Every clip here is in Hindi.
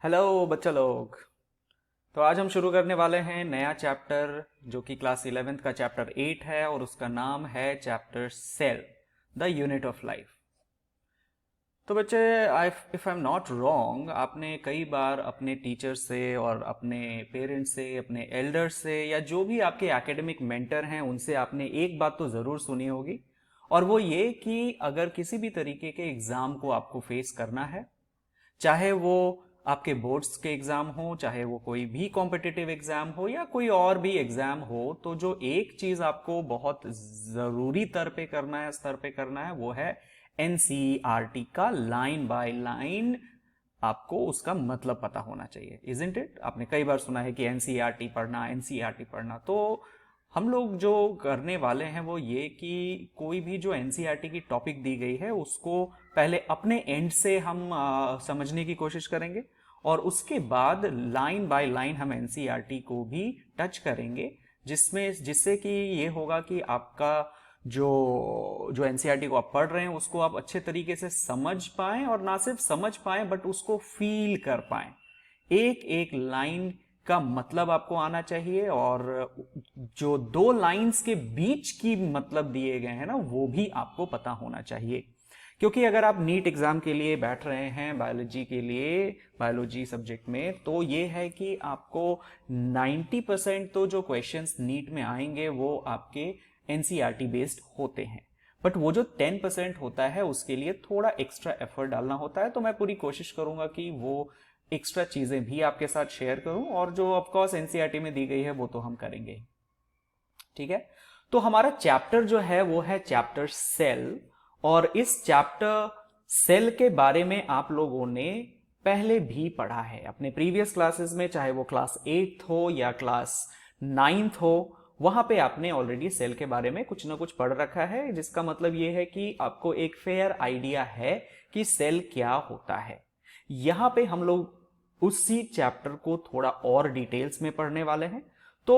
हेलो बच्चा लोग। तो आज हम शुरू करने वाले हैं नया चैप्टर जो कि क्लास 11th का चैप्टर 8 है और उसका नाम है chapter cell, the unit of life. तो बच्चे, if I am not wrong, आपने कई बार अपने टीचर से और अपने पेरेंट्स से, अपने एल्डर्स से, या जो भी आपके एकेडमिक मेंटर हैं उनसे आपने एक बात तो ज़रूर सुनी होगी, और वो ये कि अगर किसी भी तरीके के एग्ज़ाम को आपको फेस करना है, चाहे वो आपके बोर्ड्स के एग्जाम हो, चाहे वो कोई भी कॉम्पिटिटिव एग्जाम हो या कोई और भी एग्जाम हो, तो जो एक चीज आपको बहुत जरूरी स्तर पे करना है वो है एनसीईआरटी का लाइन बाय लाइन आपको उसका मतलब पता होना चाहिए। Isn't it? आपने कई बार सुना है कि एनसीईआरटी पढ़ना, एनसीईआरटी पढ़ना। तो हम लोग जो करने वाले हैं वो ये कि कोई भी जो एनसीईआरटी की टॉपिक दी गई है उसको पहले अपने एंड से हम समझने की कोशिश करेंगे, और उसके बाद लाइन बाय लाइन हम एनसीईआरटी को भी टच करेंगे, जिससे कि ये होगा कि आपका जो जो एनसीईआरटी को आप पढ़ रहे हैं उसको आप अच्छे तरीके से समझ पाएं, और ना सिर्फ समझ पाएं बट उसको फील कर पाएं। एक एक लाइन का मतलब आपको आना चाहिए, और जो दो लाइंस के बीच की मतलब दिए गए हैं ना वो भी आपको पता होना चाहिए। क्योंकि अगर आप नीट एग्जाम के लिए बैठ रहे हैं बायोलॉजी के लिए, बायोलॉजी सब्जेक्ट में, तो ये है कि आपको 90% तो जो क्वेश्चंस नीट में आएंगे वो आपके एनसीईआरटी बेस्ड होते हैं, बट वो जो 10% होता है उसके लिए थोड़ा एक्स्ट्रा एफर्ट डालना होता है। तो मैं पूरी कोशिश करूंगा कि वो एक्स्ट्रा चीजें भी आपके साथ शेयर करूं, और जो ऑफकोर्स एनसीईआरटी में दी गई है वो तो हम करेंगे। ठीक है, तो हमारा चैप्टर जो है वो है चैप्टर सेल, और इस चैप्टर सेल के बारे में आप लोगों ने पहले भी पढ़ा है अपने प्रीवियस क्लासेस में, चाहे वो क्लास 8 हो या क्लास 9 हो, वहां पे आपने ऑलरेडी सेल के बारे में कुछ ना कुछ पढ़ रखा है, जिसका मतलब ये है कि आपको एक फेयर आइडिया है कि सेल क्या होता है। यहां पे हम लोग उसी चैप्टर को थोड़ा और डिटेल्स में पढ़ने वाले हैं। तो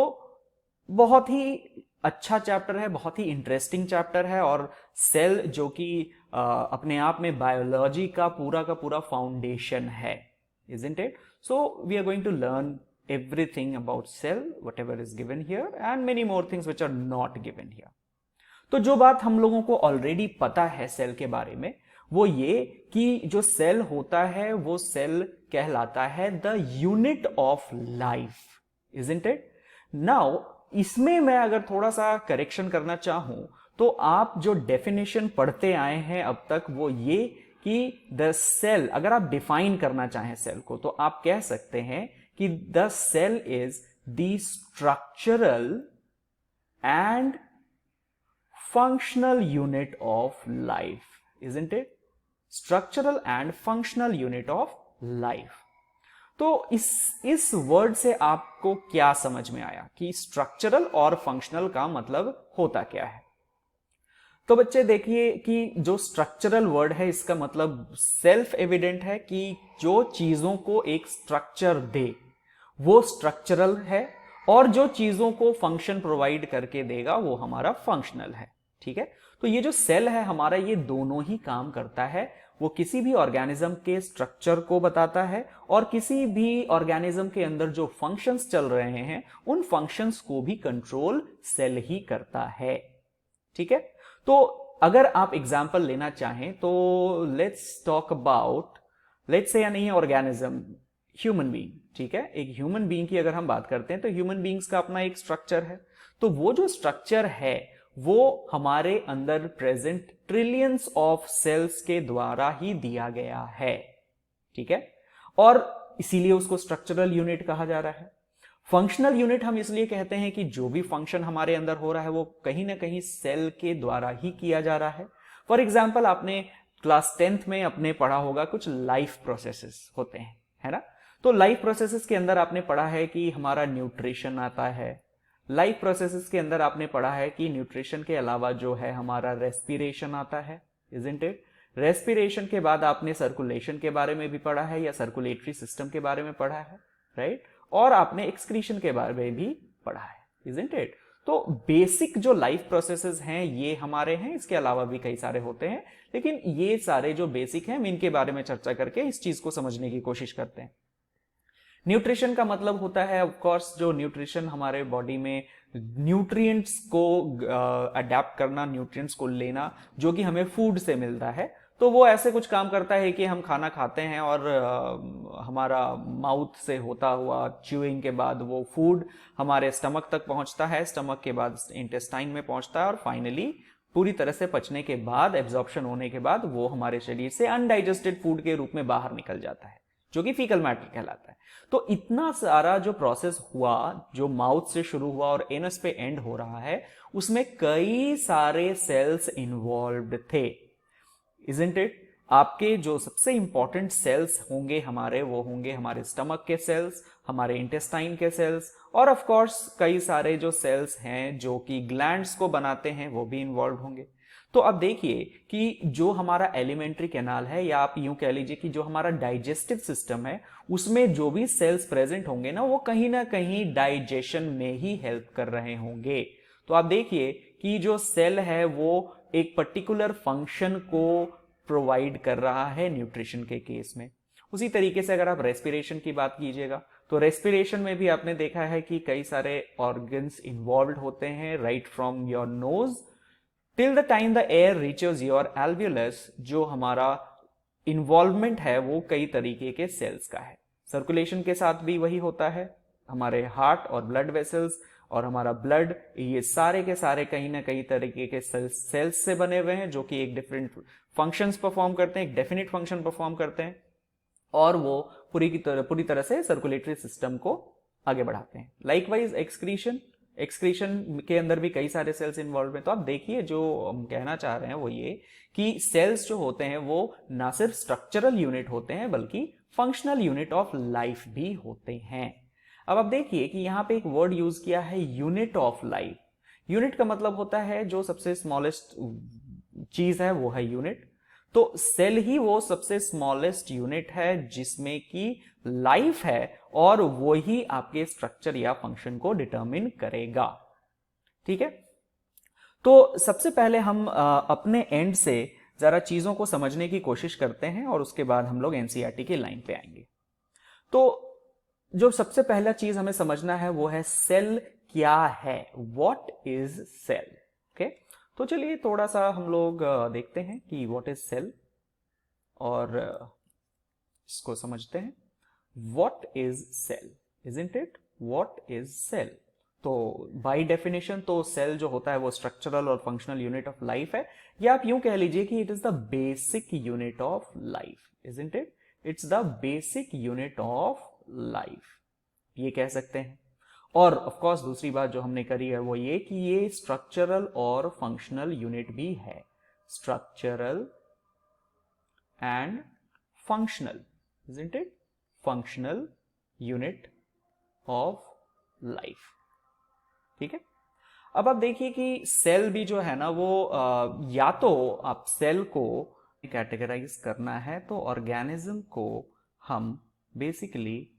बहुत ही अच्छा चैप्टर है, बहुत ही इंटरेस्टिंग चैप्टर है, और सेल जो कि अपने आप में बायोलॉजी का पूरा फाउंडेशन है, isn't it? So we are going to learn everything about cell, whatever is given here, and many more things which are not given here. तो जो बात हम लोगों को ऑलरेडी पता है सेल के बारे में वो ये कि जो सेल होता है वो सेल कहलाता है the unit of life, isn't it? Now इसमें मैं अगर थोड़ा सा करेक्शन करना चाहूं तो आप जो डेफिनेशन पढ़ते आए हैं अब तक वो ये कि द सेल, अगर आप डिफाइन करना चाहें सेल को तो आप कह सकते हैं कि the cell is the structural and functional unit of life, isn't it? Structural and functional unit of life. तो इस वर्ड से आपको क्या समझ में आया कि स्ट्रक्चरल और फंक्शनल का मतलब होता क्या है? तो बच्चे देखिए कि जो स्ट्रक्चरल वर्ड है इसका मतलब सेल्फ एविडेंट है कि जो चीजों को एक स्ट्रक्चर दे वो स्ट्रक्चरल है, और जो चीजों को फंक्शन प्रोवाइड करके देगा वो हमारा फंक्शनल है। ठीक है, तो ये जो सेल है हमारा ये दोनों ही काम करता है। वो किसी भी ऑर्गेनिज्म के स्ट्रक्चर को बताता है, और किसी भी ऑर्गेनिज्म के अंदर जो फंक्शंस चल रहे हैं उन फंक्शंस को भी कंट्रोल सेल ही करता है। ठीक है, तो अगर आप एग्जाम्पल लेना चाहें तो let's talk about, let's say यानी ऑर्गेनिज्म, ह्यूमन बीइंग। ठीक है, एक ह्यूमन बीइंग की अगर हम बात करते हैं तो ह्यूमन बीइंग्स का अपना एक स्ट्रक्चर है। तो वो जो स्ट्रक्चर है वो हमारे अंदर प्रेजेंट ट्रिलियंस ऑफ सेल्स के द्वारा ही दिया गया है। ठीक है, और इसीलिए उसको स्ट्रक्चरल यूनिट कहा जा रहा है। फंक्शनल यूनिट हम इसलिए कहते हैं कि जो भी फंक्शन हमारे अंदर हो रहा है वो कहीं ना कहीं सेल के द्वारा ही किया जा रहा है। फॉर एग्जाम्पल आपने क्लास 10th में अपने पढ़ा होगा कुछ लाइफ प्रोसेसेस होते हैं, है ना? तो लाइफ प्रोसेसेस के अंदर आपने पढ़ा है कि हमारा न्यूट्रिशन आता है। लाइफ प्रोसेसेस के अंदर आपने पढ़ा है कि न्यूट्रिशन के अलावा जो है हमारा रेस्पिरेशन आता है, इजंट इट? रेस्पिरेशन के बाद आपने सर्कुलेशन के बारे में भी पढ़ा है या सर्कुलेटरी सिस्टम के बारे में पढ़ा है, राइट? और आपने एक्सक्रीशन के बारे में भी पढ़ा है, इजंट इट? तो बेसिक जो लाइफ प्रोसेसेस हैं ये हमारे हैं, इसके अलावा भी कई सारे होते हैं, लेकिन ये सारे जो बेसिक हैं हम इनके बारे में चर्चा करके इस चीज को समझने की कोशिश करते हैं। न्यूट्रिशन का मतलब होता है ऑफ कोर्स जो न्यूट्रिशन हमारे बॉडी में न्यूट्रिएंट्स को अडेप्ट करना, न्यूट्रिएंट्स को लेना जो कि हमें फूड से मिलता है। तो वो ऐसे कुछ काम करता है कि हम खाना खाते हैं और हमारा माउथ से होता हुआ च्यूइंग के बाद वो फूड हमारे स्टमक तक पहुंचता है, स्टमक के बाद इंटेस्टाइन में पहुंचता है और फाइनली पूरी तरह से पचने के बाद, एब्जॉर्प्शन होने के बाद वो हमारे शरीर से अनडाइजेस्टेड फूड के रूप में बाहर निकल जाता है, जो कि फीकल मैटर कहलाता है। तो इतना सारा जो प्रोसेस हुआ, जो माउथ से शुरू हुआ और एनस पे एंड हो रहा है, उसमें कई सारे सेल्स इन्वॉल्व्ड थे, इजंट इट? आपके जो सबसे इंपॉर्टेंट सेल्स होंगे हमारे, वो होंगे हमारे स्टमक के सेल्स, हमारे इंटेस्टाइन के सेल्स, और ऑफ कोर्स कई सारे जो सेल्स हैं जो कि ग्लैंड्स को बनाते हैं वो भी इन्वॉल्व होंगे। तो अब देखिए कि जो हमारा एलिमेंट्री कैनाल है, या आप यूं कह लीजिए कि जो हमारा डाइजेस्टिव सिस्टम है, उसमें जो भी सेल्स प्रेजेंट होंगे ना कहीं डाइजेशन में ही हेल्प कर रहे होंगे। तो आप देखिए कि जो सेल है वो एक पर्टिकुलर फंक्शन को प्रोवाइड कर रहा है न्यूट्रिशन के केस में। उसी तरीके से अगर आप रेस्पिरेशन की बात कीजिएगा तो रेस्पिरेशन में भी आपने देखा है कि कई सारे ऑर्गन्स इन्वॉल्व होते हैं, right from your nose till the time the air reaches your alveolus. जो हमारा इन्वॉल्वमेंट है वो कई तरीके के सेल्स का है। सर्कुलेशन के साथ भी वही होता है, हमारे हार्ट और ब्लड वेसल्स और हमारा ब्लड, ये सारे के सारे कहीं ना कहीं तरीके के सेल्स से बने हुए हैं जो कि एक डिफरेंट फंक्शंस परफॉर्म करते हैं, एक डेफिनेट फंक्शन परफॉर्म करते हैं, और वो पूरी तरह से सर्कुलेटरी सिस्टम को आगे बढ़ाते हैं। लाइकवाइज एक्सक्रीशन के अंदर भी कई सारे सेल्स इन्वॉल्व हैं। तो आप देखिए जो हम कहना चाह रहे हैं वो ये कि सेल्स जो होते हैं वो ना सिर्फ स्ट्रक्चरल यूनिट होते हैं बल्कि फंक्शनल यूनिट ऑफ लाइफ भी होते हैं। अब आप देखिए कि यहां पे एक वर्ड यूज किया है, यूनिट ऑफ लाइफ। यूनिट का मतलब होता है जो सबसे स्मॉलेस्ट चीज है वो है यूनिट। तो सेल ही वो सबसे स्मॉलेस्ट यूनिट है जिसमें कि लाइफ है, और वो ही आपके स्ट्रक्चर या फंक्शन को डिटरमिन करेगा। ठीक है, तो सबसे पहले हम अपने एंड से जरा चीजों को समझने की कोशिश करते हैं और उसके बाद हम लोग एनसीईआरटी की लाइन पे आएंगे। तो जो सबसे पहला चीज हमें समझना है वो है सेल क्या है, व्हाट इज सेल। ओके, तो चलिए थोड़ा सा हम लोग देखते हैं कि व्हाट इज सेल और इसको समझते हैं। What is cell, isn't it? What is cell? तो बाय डेफिनेशन तो सेल जो होता है वो स्ट्रक्चरल और फंक्शनल यूनिट ऑफ लाइफ है, या आप यूं कह लीजिए कि it is the basic unit of life, isn't it? It's the basic unit of life, ये कह सकते हैं। और ऑफ कोर्स दूसरी बात जो हमने करी है वो ये कि ये स्ट्रक्चरल और फंक्शनल यूनिट भी है, structural and functional, isn't it? Functional unit of life. ठीक है, अब आप देखिए कि सेल भी जो है ना वो या तो आप सेल को कैटेगराइज करना है तो ऑर्गेनिज्म को हम बेसिकली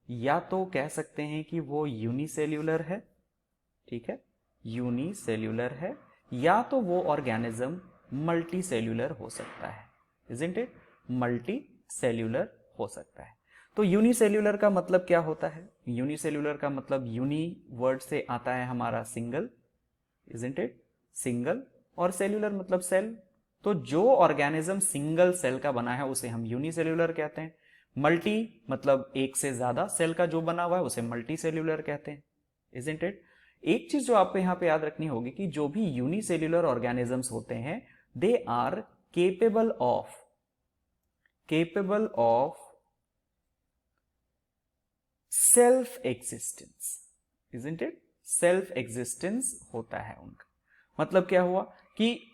या तो कह सकते हैं कि वो यूनिसेल्यूलर है, ठीक है, यूनिसेल्यूलर है, या तो वो ऑर्गेनिज्म मल्टी सेल्यूलर हो सकता है, इजंट इट? मल्टी सेल्यूलर हो सकता है। तो यूनिसेल्यूलर का मतलब क्या होता है? यूनिसेल्यूलर का मतलब यूनि वर्ड से आता है हमारा सिंगल, इजंट इट? सिंगल, और सेल्यूलर मतलब सेल। तो जो ऑर्गेनिज्म सिंगल सेल का बना है उसे हम यूनिसेल्यूलर कहते हैं। मल्टी मतलब एक से ज्यादा सेल का जो बना हुआ है उसे मल्टी सेल्यूलर कहते हैं, इजंट इट? एक चीज जो आपको यहां पे याद रखनी होगी कि जो भी यूनिसेल्यूलर ऑर्गेनिजम्स होते हैं they are capable of self existence, isn't it? Self existence होता है उनका। मतलब क्या हुआ कि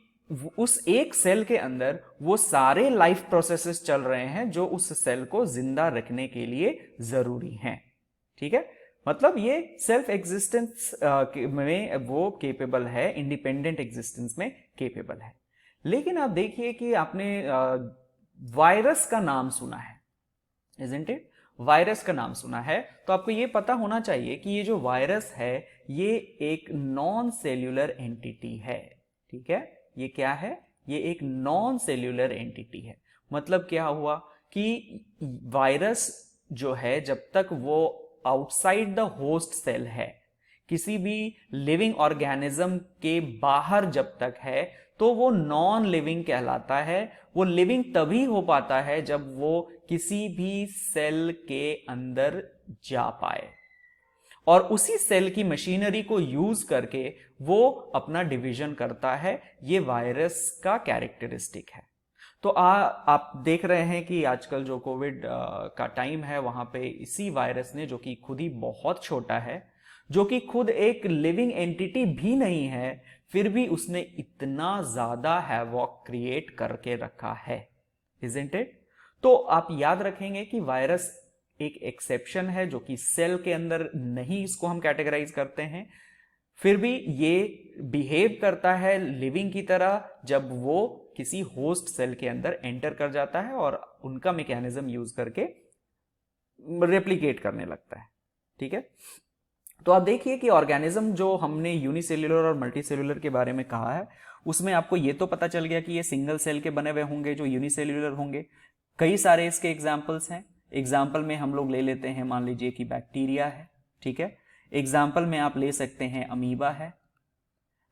उस एक सेल के अंदर वो सारे लाइफ प्रोसेसेस चल रहे हैं जो उस सेल को जिंदा रखने के लिए जरूरी हैं। ठीक है, मतलब ये सेल्फ एग्जिस्टेंस में वो केपेबल है, इंडिपेंडेंट एग्जिस्टेंस में केपेबल है। लेकिन आप देखिए कि आपने वायरस का नाम सुना है, इजंट इट? वायरस का नाम सुना है, तो आपको ये पता होना चाहिए कि ये जो वायरस है ये एक नॉन सेल्यूलर एंटिटी है। ठीक है, ये क्या है? ये एक नॉन सेल्यूलर एंटिटी है। मतलब क्या हुआ कि वायरस जो है जब तक वो आउटसाइड द होस्ट सेल है, किसी भी लिविंग ऑर्गेनिज्म के बाहर जब तक है, तो वो नॉन लिविंग कहलाता है। वो लिविंग तभी हो पाता है जब वो किसी भी सेल के अंदर जा पाए और उसी सेल की मशीनरी को यूज करके वो अपना डिवीजन करता है। ये वायरस का कैरेक्टरिस्टिक है। तो आप देख रहे हैं कि आजकल जो कोविड का टाइम है वहां पे इसी वायरस ने, जो कि खुद ही बहुत छोटा है, जो कि खुद एक लिविंग एंटिटी भी नहीं है, फिर भी उसने इतना ज्यादा हैवॉक क्रिएट करके रखा है, इजंट इट? तो आप याद रखेंगे कि वायरस एक एक्सेप्शन है जो कि सेल के अंदर नहीं इसको हम कैटेगराइज करते हैं, फिर भी ये बिहेव करता है लिविंग की तरह जब वो किसी होस्ट सेल के अंदर एंटर कर जाता है और उनका मैकेनिज्म यूज करके रेप्लिकेट करने लगता है। ठीक है, तो आप देखिए कि ऑर्गेनिज्म जो हमने यूनिसेल्यूलर और मल्टीसेल्यूलर के बारे में कहा है, उसमें आपको ये तो पता चल गया कि ये सिंगल सेल के बने हुए होंगे जो यूनिसेल्यूलर होंगे। कई सारे इसके एग्जाम्पल्स हैं। एग्जाम्पल में हम लोग ले लेते हैं, मान लीजिए कि बैक्टीरिया है। ठीक है, एग्जाम्पल में आप ले सकते हैं अमीबा है।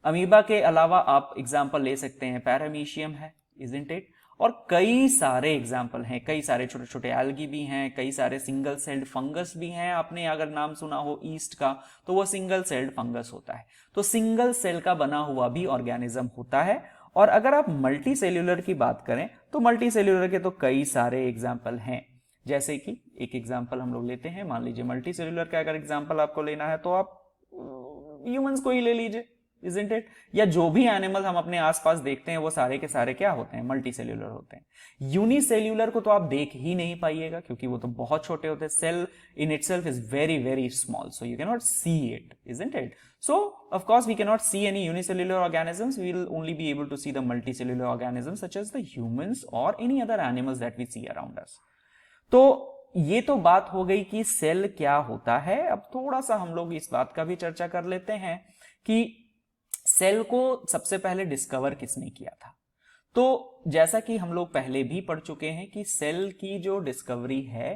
अमीबा के अलावा आप एग्जाम्पल ले सकते हैं पैरामीशियम है, इजंट इट? और कई सारे एग्जाम्पल हैं, कई सारे छोटे छोटे एल्गी भी हैं, कई सारे सिंगल सेल्ड फंगस भी हैं। आपने अगर नाम सुना हो ईस्ट का, तो वो सिंगल सेल्ड फंगस होता है। तो सिंगल सेल का बना हुआ भी ऑर्गेनिज्म होता है। और अगर आप मल्टी सेल्यूलर की बात करें तो मल्टी सेल्यूलर के तो कई सारे एग्जाम्पल हैं। जैसे कि एक एग्जाम्पल हम लोग लेते हैं, मान लीजिए मल्टी सेल्यूलर का अगर एग्जाम्पल आपको लेना है तो आप ह्यूमंस को ही ले लीजिए, इजंट इट? या जो भी एनिमल हम अपने आसपास देखते हैं वो सारे के सारे क्या होते हैं? मल्टी सेल्यूलर होते हैं। यूनिसेल्यूलर को तो आप देख ही नहीं पाइएगा क्योंकि वो तो बहुत छोटे होते हैं। Cell in itself is very very small, so you can not see it, isn't it? So, of course, we cannot see any unicellular organisms. We will only be able to see the multicellular organisms such as the humans or any other animals that we see around us. तो ये तो बात हो गई कि सेल क्या होता है। अब थोड़ा सा हम लोग इस बात का भी चर्चा कर लेते हैं कि सेल को सबसे पहले डिस्कवर किसने किया था। तो जैसा कि हम लोग पहले भी पढ़ चुके हैं कि सेल की जो डिस्कवरी है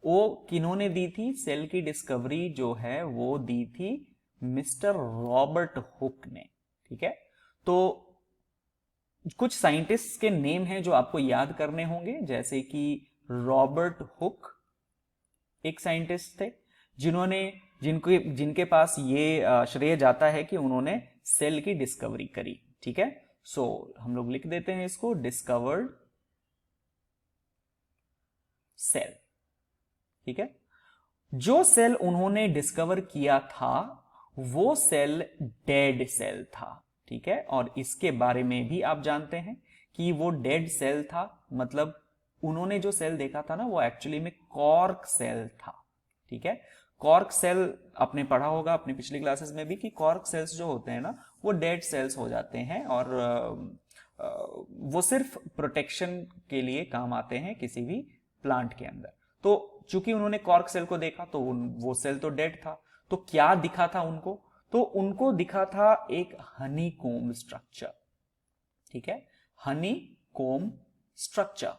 वो किन्होंने दी थी? सेल की डिस्कवरी जो है वो दी थी मिस्टर रॉबर्ट हुक ने। ठीक है, तो कुछ साइंटिस्ट के नेम हैं जो आपको याद करने होंगे, जैसे कि रॉबर्ट हुक एक साइंटिस्ट थे जिनके पास ये श्रेय जाता है कि उन्होंने सेल की डिस्कवरी करी। ठीक है, सो हम लोग लिख देते हैं इसको, डिस्कवर्ड सेल। ठीक है, जो सेल उन्होंने डिस्कवर किया था वो सेल डेड सेल था। ठीक है, और इसके बारे में भी आप जानते हैं कि वो डेड सेल था, मतलब उन्होंने जो सेल देखा था ना वो एक्चुअली में कॉर्क सेल था। ठीक है, कॉर्क सेल आपने पढ़ा होगा अपनी पिछली क्लासेस में भी कि कॉर्क सेल्स जो होते हैं ना वो डेड सेल्स हो जाते हैं और वो सिर्फ प्रोटेक्शन के लिए काम आते हैं किसी भी प्लांट के अंदर। तो चूंकि उन्होंने कॉर्क सेल को देखा तो वो सेल तो डेड था। तो क्या दिखा था उनको? तो उनको दिखा था एक हनी कोम स्ट्रक्चर। ठीक है, हनी कोम स्ट्रक्चर।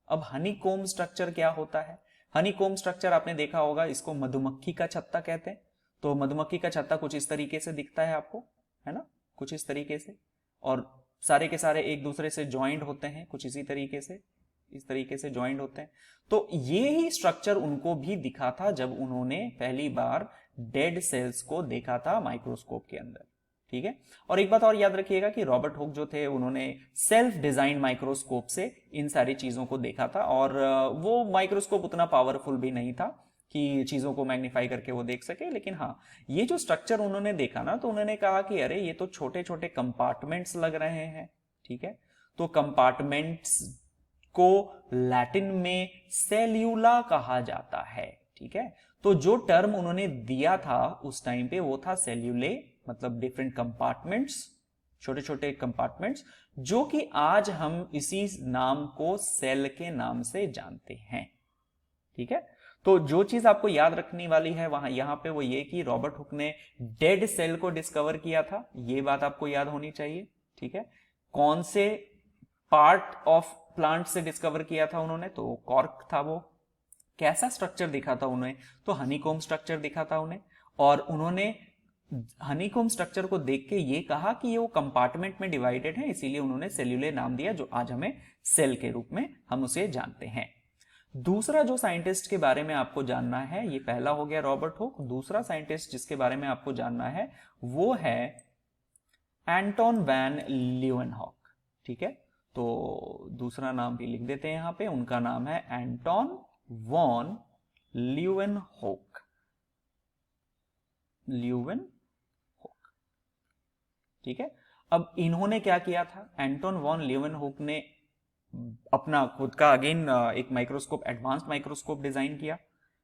अब हनी कोम स्ट्रक्चर क्या होता है? हनी कोम स्ट्रक्चर आपने देखा होगा, इसको मधुमक्खी का छत्ता कहते हैं। तो मधुमक्खी का छत्ता कुछ इस तरीके से दिखता है आपको, है ना, कुछ इस तरीके से, और सारे के सारे एक दूसरे से ज्वाइंट होते हैं कुछ इसी तरीके से, इस तरीके से ज्वाइंट होते हैं। तो ये ही स्ट्रक्चर उनको भी दिखा था जब उन्होंने पहली बार डेड सेल्स को देखा था माइक्रोस्कोप के अंदर। ठीक है, और एक बात और याद रखिएगा कि रॉबर्ट हुक जो थे उन्होंने सेल्फ डिजाइन माइक्रोस्कोप से इन सारी चीजों को देखा था, और वो माइक्रोस्कोप उतना पावरफुल भी नहीं था कि चीजों को मैग्नीफाई करके वो देख सके। लेकिन हाँ, ये जो स्ट्रक्चर उन्होंने देखा ना तो उन्होंने कहा कि अरे ये तो छोटे छोटे कंपार्टमेंट्स लग रहे हैं। ठीक है, तो कंपार्टमेंट्स को लैटिन में सेल्यूला कहा जाता है। ठीक है, तो जो टर्म उन्होंने दिया था उस टाइम पे वो था सेल्यूले, मतलब डिफरेंट कंपार्टमेंट्स, छोटे छोटे कंपार्टमेंट्स, जो कि आज हम इसी नाम को सेल के नाम से जानते हैं। ठीक है, तो जो चीज आपको याद रखने वाली है वहां यहां पे वो ये कि रॉबर्ट हुक ने डेड सेल को डिस्कवर किया था, ये बात आपको याद होनी चाहिए। ठीक है, कौन से पार्ट ऑफ प्लांट से डिस्कवर किया था उन्होंने? तो कॉर्क था वो। कैसा स्ट्रक्चर दिखा था उन्हें? तो हनीकॉम्ब स्ट्रक्चर दिखा था उन्हें, और उन्होंने हनीकॉम्ब स्ट्रक्चर को देख के ये कहा कि ये वो कंपार्टमेंट में डिवाइडेड है, इसीलिए उन्होंने सेल्यूले नाम दिया, जो आज हमें सेल के रूप में हम उसे जानते हैं। दूसरा जो साइंटिस्ट के बारे में आपको जानना है, ये पहला हो गया रॉबर्ट हुक। दूसरा साइंटिस्ट जिसके बारे में आपको जानना है वो है एंटोन वैन लीeuwenhoek। ठीक है, तो दूसरा नाम भी लिख देते हैं यहां पे, उनका नाम है एंटोन वॉन लीeuwenhoek। ठीक है, अब इन्होंने क्या किया था? एंटोन वॉन लीeuwenhoek ने अपना खुद का अगेन एक माइक्रोस्कोप, एडवांस्ड माइक्रोस्कोप डिजाइन किया।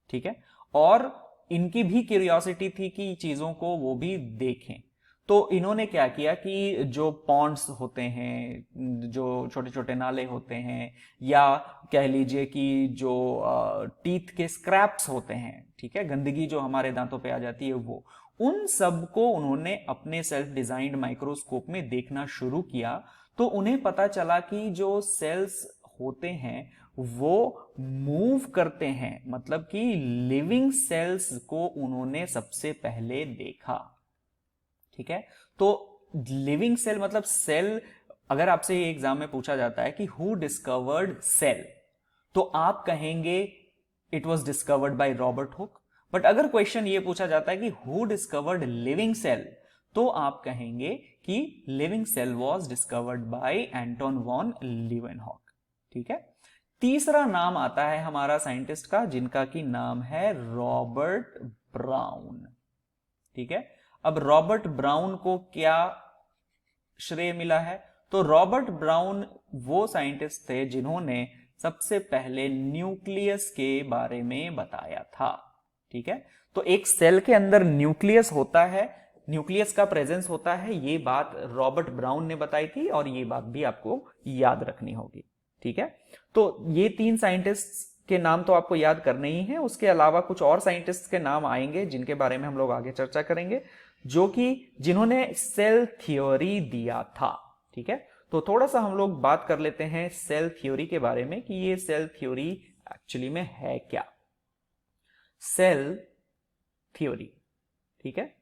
ठीक है, और इनकी भी क्यूरियोसिटी थी कि चीजों को वो भी देखें। तो इन्होंने क्या किया कि जो पॉन्ड्स होते हैं, जो छोटे छोटे नाले होते हैं, या कह लीजिए कि जो टीथ के स्क्रैप्स होते हैं, ठीक है, गंदगी जो हमारे दांतों पे आ जाती है, वो उन सब को उन्होंने अपने सेल्फ डिजाइंड माइक्रोस्कोप में देखना शुरू किया। तो उन्हें पता चला कि जो सेल्स होते हैं वो मूव करते हैं, मतलब कि लिविंग सेल्स को उन्होंने सबसे पहले देखा। ठीक है, तो लिविंग सेल मतलब सेल, अगर आपसे ये एग्जाम में पूछा जाता है कि हु डिस्कवर्ड सेल, तो आप कहेंगे it was discovered by Robert Hooke. But अगर क्वेश्चन ये पूछा जाता है कि हु डिस्कवर्ड लिविंग सेल, तो आप कहेंगे कि living cell was discovered by Anton von लीeuwenhoek। ठीक है, तीसरा नाम आता है हमारा साइंटिस्ट का, जिनका की नाम है रॉबर्ट ब्राउन। ठीक है, अब रॉबर्ट ब्राउन को क्या श्रेय मिला है? तो रॉबर्ट ब्राउन वो साइंटिस्ट थे जिन्होंने सबसे पहले न्यूक्लियस के बारे में बताया था। ठीक है, तो एक सेल के अंदर न्यूक्लियस होता है, न्यूक्लियस का प्रेजेंस होता है, ये बात रॉबर्ट ब्राउन ने बताई थी, और ये बात भी आपको याद रखनी होगी। ठीक है, तो ये तीन साइंटिस्ट के नाम तो आपको याद करने ही हैं। उसके अलावा कुछ और साइंटिस्ट के नाम आएंगे जिनके बारे में हम लोग आगे चर्चा करेंगे, जो कि जिन्होंने सेल थ्योरी दिया था। ठीक है, तो थोड़ा सा हम लोग बात कर लेते हैं सेल थ्योरी के बारे में कि ये सेल थ्योरी एक्चुअली में है क्या। सेल थ्योरी, ठीक है,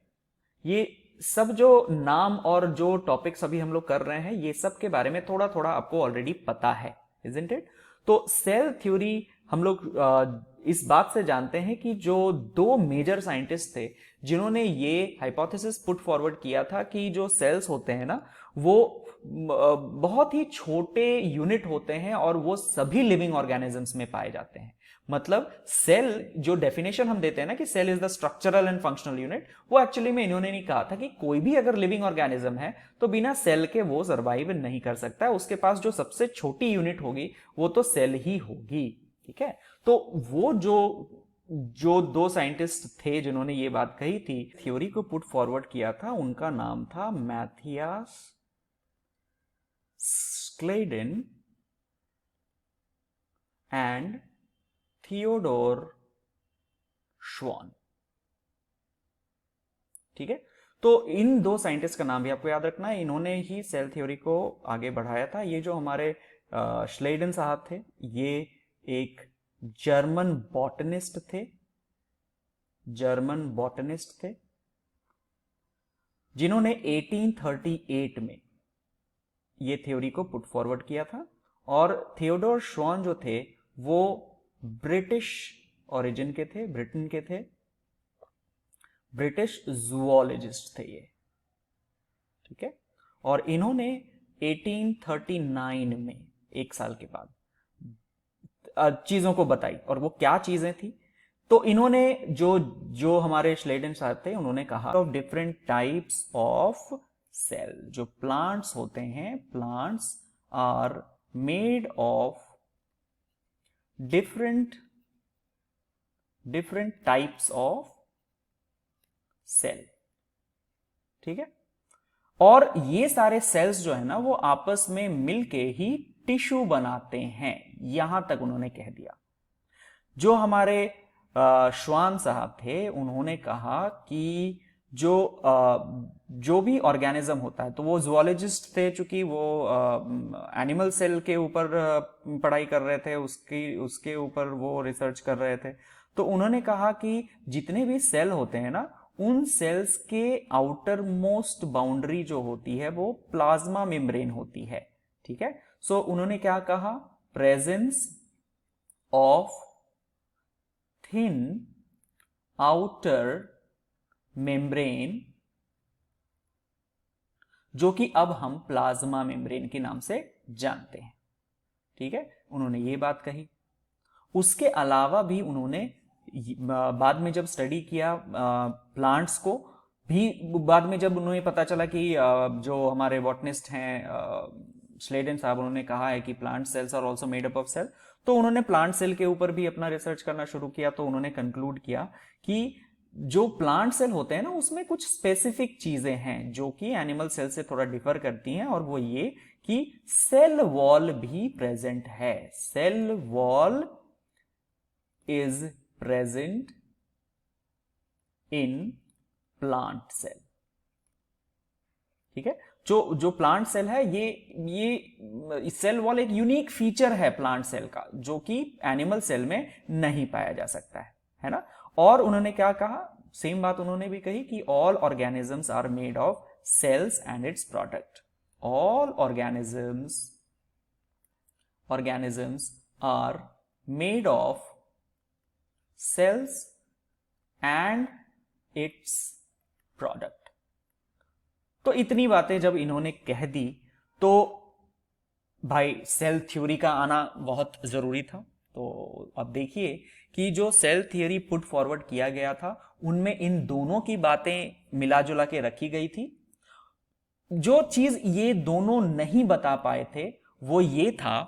ये सब जो नाम और जो टॉपिक्स अभी हम लोग कर रहे हैं, ये सब के बारे में थोड़ा थोड़ा आपको ऑलरेडी पता है, इजंट इट? तो सेल थ्योरी हम लोग इस बात से जानते हैं कि जो दो मेजर साइंटिस्ट थे जिन्होंने ये हाइपोथेसिस पुट फॉरवर्ड किया था कि जो सेल्स होते हैं ना, वो बहुत ही छोटे यूनिट होते हैं और वो सभी लिविंग ऑर्गेनिजम्स में पाए जाते हैं। मतलब सेल, जो डेफिनेशन हम देते हैं ना कि cell is the structural and functional unit, वो एक्चुअली में इन्होंने नहीं कहा था कि कोई भी अगर लिविंग ऑर्गेनिज्म है तो बिना सेल के वो सर्वाइव नहीं कर सकता है, उसके पास जो सबसे छोटी यूनिट होगी वो तो सेल ही होगी। ठीक है, तो वो जो दो साइंटिस्ट थे जिन्होंने ये बात कही थी, थ्योरी को पुट फॉरवर्ड किया था, उनका नाम था मैथियास स्क्लेडन एंड थियोडोर श्वान। ठीक है, तो इन दो साइंटिस्ट का नाम भी आपको याद रखना है, इन्होंने ही सेल थ्योरी को आगे बढ़ाया था। ये जो हमारे श्लेडन साहब थे, ये एक जर्मन बॉटनिस्ट थे, जिन्होंने 1838 में ये थ्योरी को पुट फॉरवर्ड किया था। और थियोडोर श्वान जो थे वो ब्रिटिश ओरिजिन के थे, ब्रिटेन के थे, ब्रिटिश जूलॉजिस्ट थे ये। ठीक है, और इन्होंने 1839 में, एक साल के बाद, चीजों को बताई। और वो क्या चीजें थी? तो इन्होंने जो हमारे श्लेडन साहब थे, उन्होंने कहा of different types of cell. जो प्लांट्स होते हैं, plants are made of different types of cell. ठीक है, और ये सारे सेल्स जो है ना, वो आपस में मिलके ही टिश्यू बनाते हैं, यहां तक उन्होंने कह दिया। जो हमारे श्वान साहब थे, उन्होंने कहा कि जो भी ऑर्गेनिज्म होता है, तो वो जुअलोजिस्ट थे, चूंकि वो एनिमल सेल के ऊपर पढ़ाई कर रहे थे, उसके ऊपर वो रिसर्च कर रहे थे। तो उन्होंने कहा कि जितने भी सेल होते हैं ना, उन सेल्स के आउटर मोस्ट बाउंड्री जो होती है वो प्लाज्मा मेम्ब्रेन होती है। ठीक है, सो उन्होंने क्या कहा, presence of thin outer membrane, जो कि अब हम प्लाज्मा मेम्ब्रेन के नाम से जानते हैं। ठीक है, उन्होंने ये बात कही। उसके अलावा भी उन्होंने बाद में जब स्टडी किया प्लांट्स को भी, बाद में जब उन्हें पता चला कि जो हमारे बॉटनिस्ट हैं स्लेडन साहब, उन्होंने कहा है कि plant cells are also made up of cell, तो उन्होंने प्लांट सेल के ऊपर भी अपना रिसर्च करना शुरू किया। तो उन्होंने कंक्लूड किया कि जो प्लांट सेल होते हैं ना, उसमें कुछ स्पेसिफिक चीजें हैं जो कि एनिमल सेल से थोड़ा डिफर करती हैं, और वो ये कि सेल वॉल भी प्रेजेंट है। Cell wall is present in plant cell. ठीक है, जो प्लांट सेल है, ये सेल वॉल एक यूनिक फीचर है प्लांट सेल का, जो कि एनिमल सेल में नहीं पाया जा सकता है ना। और उन्होंने क्या कहा, सेम बात उन्होंने भी कही कि all organisms are made of cells and its product. All organisms are made of cells and its product। तो इतनी बातें जब इन्होंने कह दी, तो भाई सेल थ्योरी का आना बहुत जरूरी था। तो अब देखिए कि जो सेल थियरी पुट फॉरवर्ड किया गया था, उनमें इन दोनों की बातें मिला जुला के रखी गई थी। जो चीज ये दोनों नहीं बता पाए थे वो ये था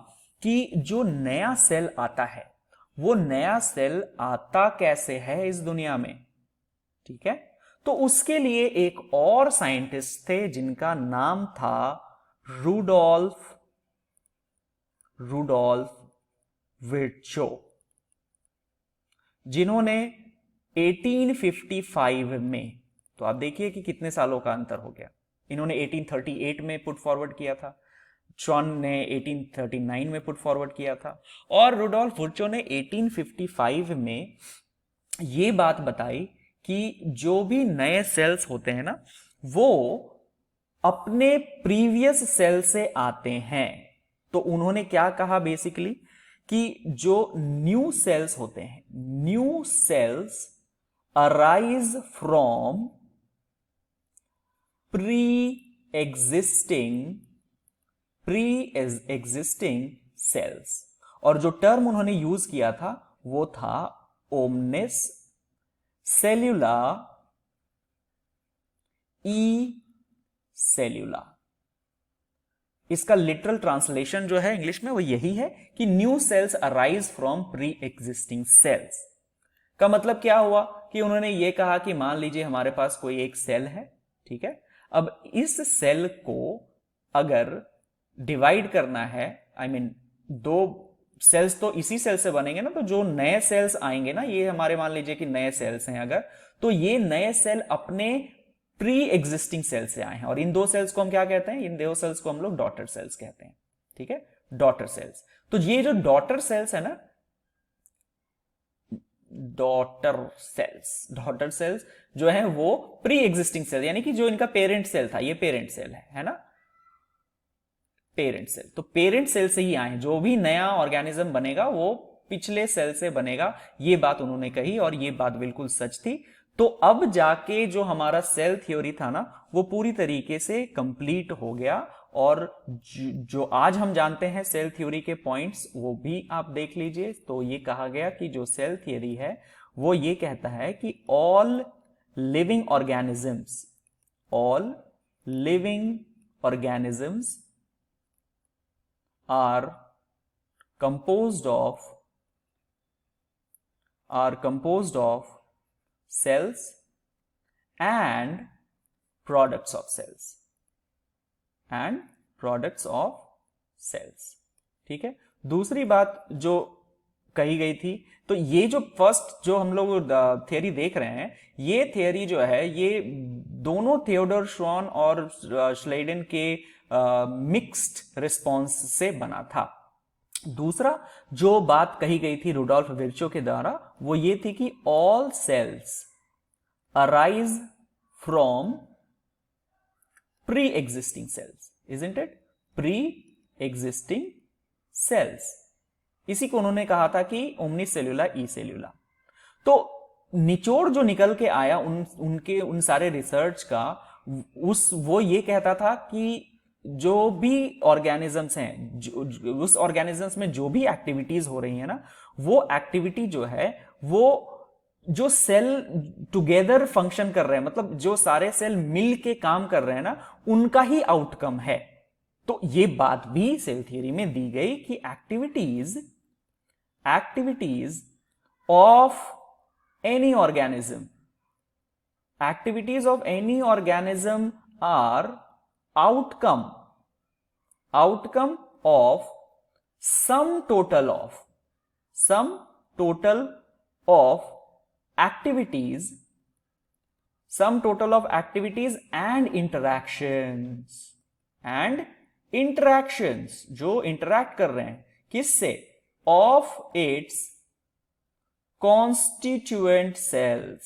कि जो नया सेल आता है, वो नया सेल आता कैसे है इस दुनिया में। ठीक है, तो उसके लिए एक और साइंटिस्ट थे जिनका नाम था रूडोल्फ विर्चो, जिन्होंने 1855 में, तो आप देखिए कि कितने सालों का अंतर हो गया, इन्होंने 1838 में पुट फॉरवर्ड किया था, शॉन ने 1839 में पुट फॉरवर्ड किया था, और रूडोल्फ विर्चो ने 1855 में ये बात बताई कि जो भी नए सेल्स होते हैं ना, वो अपने प्रीवियस सेल से आते हैं। तो उन्होंने क्या कहा बेसिकली कि जो न्यू सेल्स होते हैं, new sales arise from pre existing cells. और जो टर्म उन्होंने यूज किया था वो था ओमनिस सेल्यूला ई सेल्यूला। इसका लिटरल ट्रांसलेशन जो है इंग्लिश में वो यही है कि new sales arise from pre existing sales. का मतलब क्या हुआ कि उन्होंने ये कहा कि मान लीजिए हमारे पास कोई एक सेल है, ठीक है, अब इस सेल को अगर डिवाइड करना है, आई मीन दो सेल्स तो इसी सेल से बनेंगे ना, तो जो नए सेल्स आएंगे ना, ये हमारे मान लीजिए कि नए सेल्स हैं अगर, तो ये नए सेल अपने प्री एग्जिस्टिंग सेल से आए हैं, और इन दो सेल्स को हम क्या कहते हैं, इन दो सेल्स को हम लोग डॉटर सेल्स कहते हैं। ठीक है, डॉटर सेल्स। तो ये जो डॉटर सेल्स है ना, डॉटर सेल्स जो है वो प्री एग्जिस्टिंग सेल, यानी कि जो इनका पेरेंट सेल था, ये पेरेंट सेल है ना, पेरेंट सेल। तो पेरेंट सेल से ही आए, जो भी नया ऑर्गेनिज्म बनेगा वो पिछले सेल से बनेगा, ये बात उन्होंने कही, और ये बात बिल्कुल सच थी। तो अब जाके जो हमारा सेल थ्योरी था ना, वो पूरी तरीके से कंप्लीट हो गया, और जो आज हम जानते हैं सेल थ्योरी के पॉइंट्स, वो भी आप देख लीजिए। तो ये कहा गया कि जो सेल थ्योरी है वो ये कहता है कि all living organisms are composed of cells and products of cells। ठीक है, दूसरी बात जो कही गई थी। तो ये जो फर्स्ट जो हम लोग थियरी देख रहे हैं, ये थियरी जो है ये दोनों थियोडोर श्वान और श्लेडेन के मिक्स्ड रिस्पॉन्स से बना था। दूसरा जो बात कही गई थी रुडोल्फ विर्चो के द्वारा, वो ये थी कि all cells arise from pre existing cells, isn't it? Pre existing cells, इसी को उन्होंने कहा था कि ओमनी सेल्यूला ई सेल्यूला। तो निचोड़ जो निकल के आया उन सारे रिसर्च का, वो ये कहता था कि जो भी ऑर्गेनिजम्स हैं, उस ऑर्गेनिजम्स में जो भी एक्टिविटीज हो रही है ना, वो एक्टिविटी जो है वो जो सेल टुगेदर फंक्शन कर रहे हैं, मतलब जो सारे सेल मिल के काम कर रहे हैं ना, उनका ही आउटकम है। तो ये बात भी सेल थियरी में दी गई कि activities of any organism are outcome of sum total of activities and interactions जो interact कर रहे हैं किससे? of its constituent cells।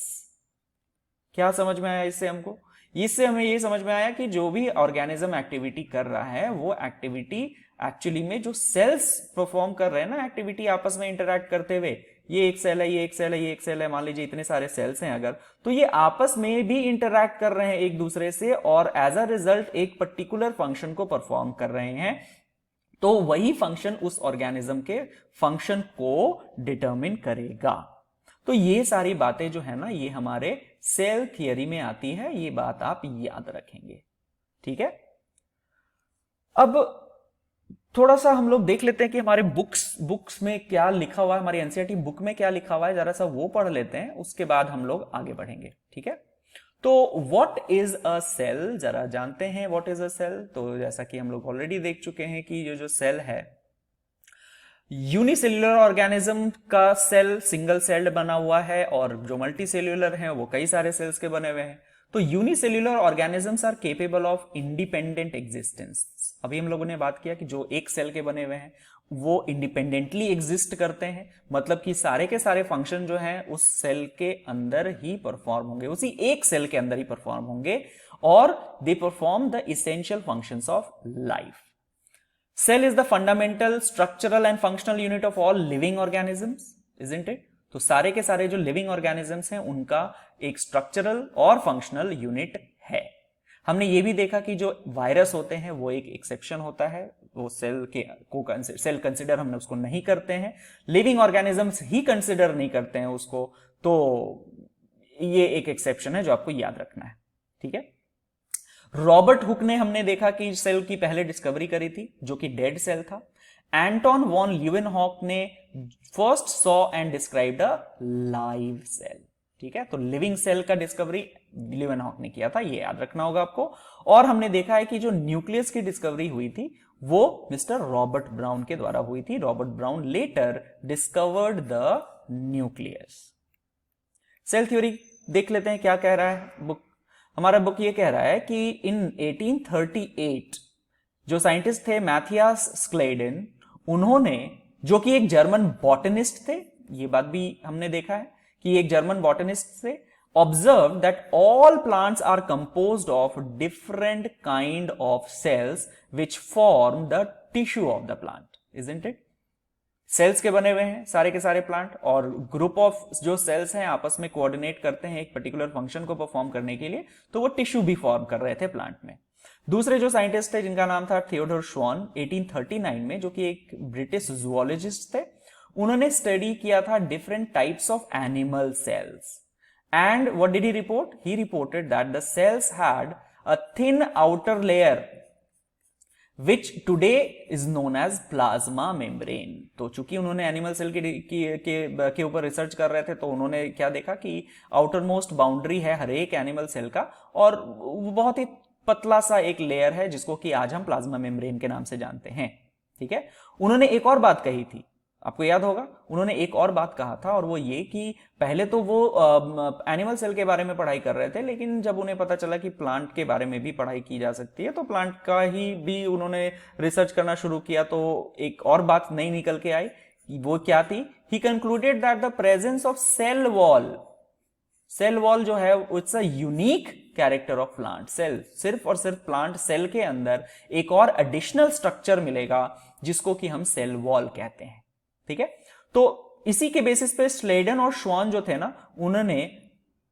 क्या समझ में आया इससे हमको? इससे हमें ये समझ में आया कि जो भी ऑर्गेनिज्म एक्टिविटी कर रहा है, वो एक्टिविटी एक्चुअली में जो सेल्स परफॉर्म कर रहे हैं ना एक्टिविटी आपस में इंटरैक्ट करते हुए, ये एक सेल है, ये एक सेल है, ये एक सेल है, मान लीजिए इतने सारे सेल्स हैं अगर, तो ये आपस में भी इंटरैक्ट कर रहे हैं एक दूसरे से और एज अ रिजल्ट एक पर्टिकुलर फंक्शन को परफॉर्म कर रहे हैं। तो वही फंक्शन उस ऑर्गेनिज्म के फंक्शन को डिटरमिन करेगा। तो ये सारी बातें जो है ना, ये हमारे सेल थियरी में आती है, ये बात आप याद रखेंगे, ठीक है। अब थोड़ा सा हम लोग देख लेते हैं कि हमारे बुक्स में क्या लिखा हुआ है, हमारी एनसीईआरटी बुक में क्या लिखा हुआ है, जरा सा वो पढ़ लेते हैं, उसके बाद हम लोग आगे बढ़ेंगे, ठीक है। तो व्हाट इज अ सेल, जरा जानते हैं व्हाट इज अ सेल। तो जैसा कि हम लोग ऑलरेडी देख चुके हैं कि जो सेल है, यूनिसेल्युलर ऑर्गेनिज्म का सेल सिंगल सेल्ड बना हुआ है, और जो मल्टी सेल्युलर है वो कई सारे सेल्स के बने हुए हैं। तो unicellular organisms are capable of independent existence. अभी हम लोगों ने बात किया कि जो एक सेल के बने हुए हैं वो इंडिपेंडेंटली एग्जिस्ट करते हैं, मतलब कि सारे के सारे फंक्शन जो हैं उस सेल के अंदर ही परफॉर्म होंगे, उसी एक सेल के अंदर ही परफॉर्म होंगे, और they perform the essential functions of life. Cell is the fundamental structural and functional unit of all living organisms, isn't it? तो सारे के सारे जो लिविंग ऑर्गेनिजम्स हैं उनका एक स्ट्रक्चरल और फंक्शनल यूनिट है। हमने ये भी देखा कि जो वायरस होते हैं वो एक एक्सेप्शन होता है, वो सेल कंसिडर हमने उसको नहीं करते हैं, लिविंग ऑर्गेनिजम्स ही कंसिडर नहीं करते हैं उसको, तो ये एक एक्सेप्शन है जो आपको याद रखना है, ठीक है। रॉबर्ट हुक ने हमने देखा कि सेल की पहले डिस्कवरी करी थी जो कि डेड सेल था। एंटोन वॉन ल्यूवेनहॉक ने first saw and described a live cell, ठीक है। तो लिविंग सेल का डिस्कवरी ल्यूवेनहॉक ने किया था, ये याद रखना होगा आपको। और हमने देखा है कि जो न्यूक्लियस की डिस्कवरी हुई थी वो मिस्टर रॉबर्ट ब्राउन के द्वारा हुई थी। Robert Brown later discovered the nucleus. Cell theory देख लेते हैं क्या कह रहा है बुक। हमारा बुक ये कह रहा है कि इन 1838 जो साइंटिस्ट थे मैथियास स्क्लेडेन, उन्होंने, जो कि एक जर्मन बॉटनिस्ट थे, ये बात भी हमने देखा है कि एक जर्मन बॉटनिस्ट थे, observe that all plants are composed of different kind of cells which form the tissue of the plant, isn't it? Cells के बने हुए हैं सारे के सारे प्लांट, और ग्रुप ऑफ जो सेल्स हैं आपस में कोऑर्डिनेट करते हैं एक पर्टिकुलर फंक्शन को परफॉर्म करने के लिए, तो वो टिश्यू भी फॉर्म कर रहे थे प्लांट में। दूसरे जो साइंटिस्ट थे जिनका नाम था थियोडोर श्वान 1839 में, जो कि एक ब्रिटिश जूलॉजिस्ट थे, उन्होंने स्टडी किया था different types of animal cells. And what did he report? He reported that the cells had a thin outer layer which today is known as plasma membrane। तो चूंकि उन्होंने एनिमल सेल के ऊपर रिसर्च कर रहे थे, तो उन्होंने क्या देखा कि आउटर मोस्ट बाउंड्री है हर एक एनिमल सेल का, और बहुत ही पतला सा एक लेयर है जिसको कि आज हम प्लाज्मा मेम्ब्रेन के नाम से जानते हैं, ठीक है। उन्होंने एक और बात कही थी, आपको याद होगा उन्होंने एक और बात कहा था, और वो ये कि पहले तो वो एनिमल सेल के बारे में पढ़ाई कर रहे थे, लेकिन जब उन्हें पता चला कि प्लांट के बारे में भी पढ़ाई की जा सकती है तो प्लांट का ही भी उन्होंने रिसर्च करना शुरू किया। तो एक और बात नई निकल के आई, वो क्या थी? He concluded that the presence of cell wall जो है it's a unique character of plant cell. सिर्फ और सिर्फ प्लांट सेल के अंदर एक और एडिशनल स्ट्रक्चर मिलेगा जिसको कि हम सेल वॉल कहते हैं। ठीक है, तो इसी के बेसिस पे स्लेडन और श्वान जो थे ना, उन्होंने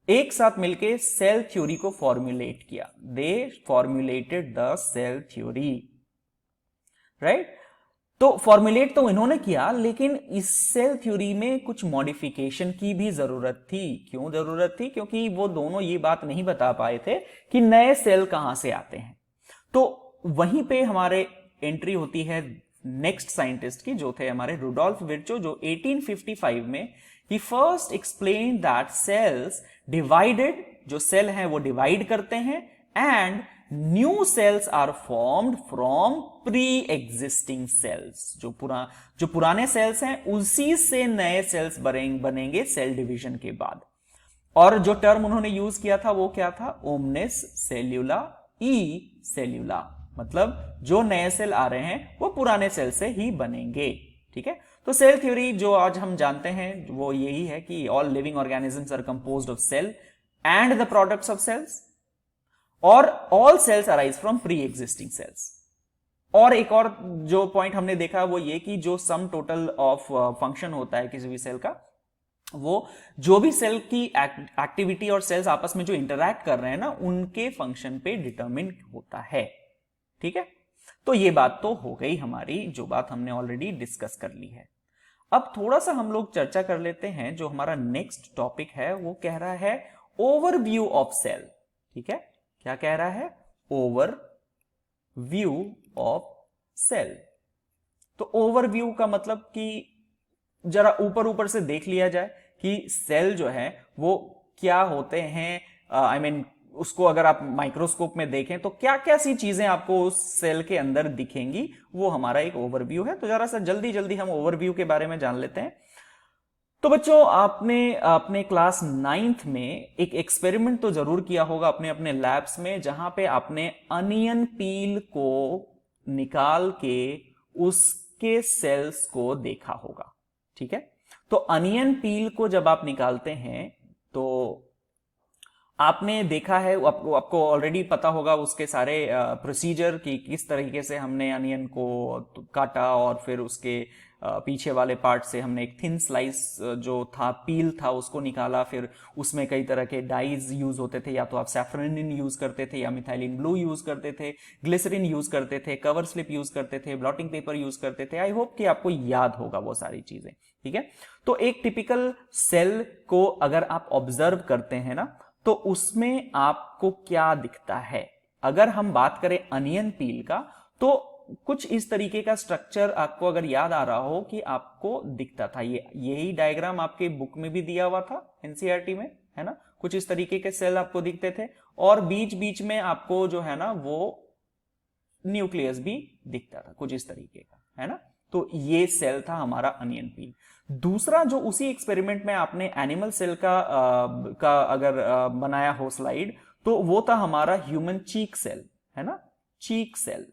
एक साथ मिलके सेल थ्योरी को फॉर्मुलेट किया। They formulated the cell theory, right. तो फॉर्मुलेट तो इन्होंने किया, लेकिन इस सेल थ्योरी में कुछ मॉडिफिकेशन की भी जरूरत थी। क्यों जरूरत थी? क्योंकि वो दोनों ये बात नहीं बता पाए थे कि नए सेल कहां से आते हैं। तो वहीं पे हमारे एंट्री होती है नेक्स्ट साइंटिस्ट की, जो थे हमारे रुडोल्फ विर्चो, जो 1855 में he first explain that cells divided, जो सेल हैं वो डिवाइड करते हैं, and new cells are formed from pre existing cells. जो पुराने सेल्स हैं उसी से नए सेल्स बनेंगे सेल डिवीजन के बाद। और जो टर्म उन्होंने यूज किया था वो क्या था? ओमनिस सेल्यूला ई सेल्यूला, मतलब जो नए सेल आ रहे हैं वो पुराने सेल से ही बनेंगे। ठीक है, तो सेल थ्योरी जो आज हम जानते हैं वो यही है कि all living organisms are composed of cell and the products of cells, और all cells arise from pre existing cells. और एक और जो पॉइंट हमने देखा वो ये कि जो सम टोटल ऑफ फंक्शन होता है किसी भी सेल का, वो जो भी सेल की एक्टिविटी और सेल्स आपस में जो इंटरैक्ट कर रहे हैं ना, उनके फंक्शन पे डिटरमिन होता है। ठीक है, तो ये बात तो हो गई हमारी, जो बात हमने ऑलरेडी डिस्कस कर ली है। अब थोड़ा सा हम लोग चर्चा कर लेते हैं, जो हमारा नेक्स्ट टॉपिक है वो कह रहा है ओवरव्यू ऑफ सेल। ठीक है, क्या कह रहा है? Overview of cell. तो ओवरव्यू का मतलब कि जरा ऊपर ऊपर से देख लिया जाए कि सेल जो है वो क्या होते हैं। आई मीन उसको अगर आप माइक्रोस्कोप में देखें तो क्या क्या सी चीजें आपको उस सेल के अंदर दिखेंगी, वो हमारा एक ओवरव्यू है। तो जरा सा जल्दी जल्दी हम ओवरव्यू के बारे में जान लेते हैं। तो बच्चों, आपने अपने क्लास 9th में एक एक्सपेरिमेंट तो जरूर किया होगा अपने अपने लैब्स में, जहां पे आपने अनियन पील को निकाल के उसके सेल्स को देखा होगा। ठीक है, तो अनियन पील को जब आप निकालते हैं तो आपने देखा है, आपको ऑलरेडी पता होगा उसके सारे प्रोसीजर कि किस तरीके से हमने अनियन को काटा, और फिर उसके पीछे वाले पार्ट से हमने एक थिन स्लाइस जो था पील था उसको निकाला। फिर उसमें कई तरह के डाइज यूज होते थे, या तो आप सैफरनिन यूज करते थे, या मिथाइलिन ब्लू यूज करते थे, ग्लिसरीन यूज करते थे, कवर स्लिप यूज करते थे, ब्लॉटिंग पेपर यूज करते थे। आई होप कि आपको याद होगा वो सारी चीजें। ठीक है, तो एक टिपिकल सेल को अगर आप ऑब्जर्व करते हैं ना, तो उसमें आपको क्या दिखता है? अगर हम बात करें अनियन पील का, तो कुछ इस तरीके का स्ट्रक्चर आपको अगर याद आ रहा हो कि आपको दिखता था, यही डायग्राम आपके बुक में भी दिया हुआ था एनसीईआरटी में, है ना। कुछ इस तरीके के सेल आपको दिखते थे, और बीच बीच में आपको जो है ना वो न्यूक्लियस भी दिखता था कुछ इस तरीके का, है ना। तो ये सेल था हमारा अनियन पील। दूसरा जो उसी एक्सपेरिमेंट में आपने एनिमल सेल का अगर बनाया हो स्लाइड, तो वो था हमारा ह्यूमन चीक सेल, है ना। चीक सेल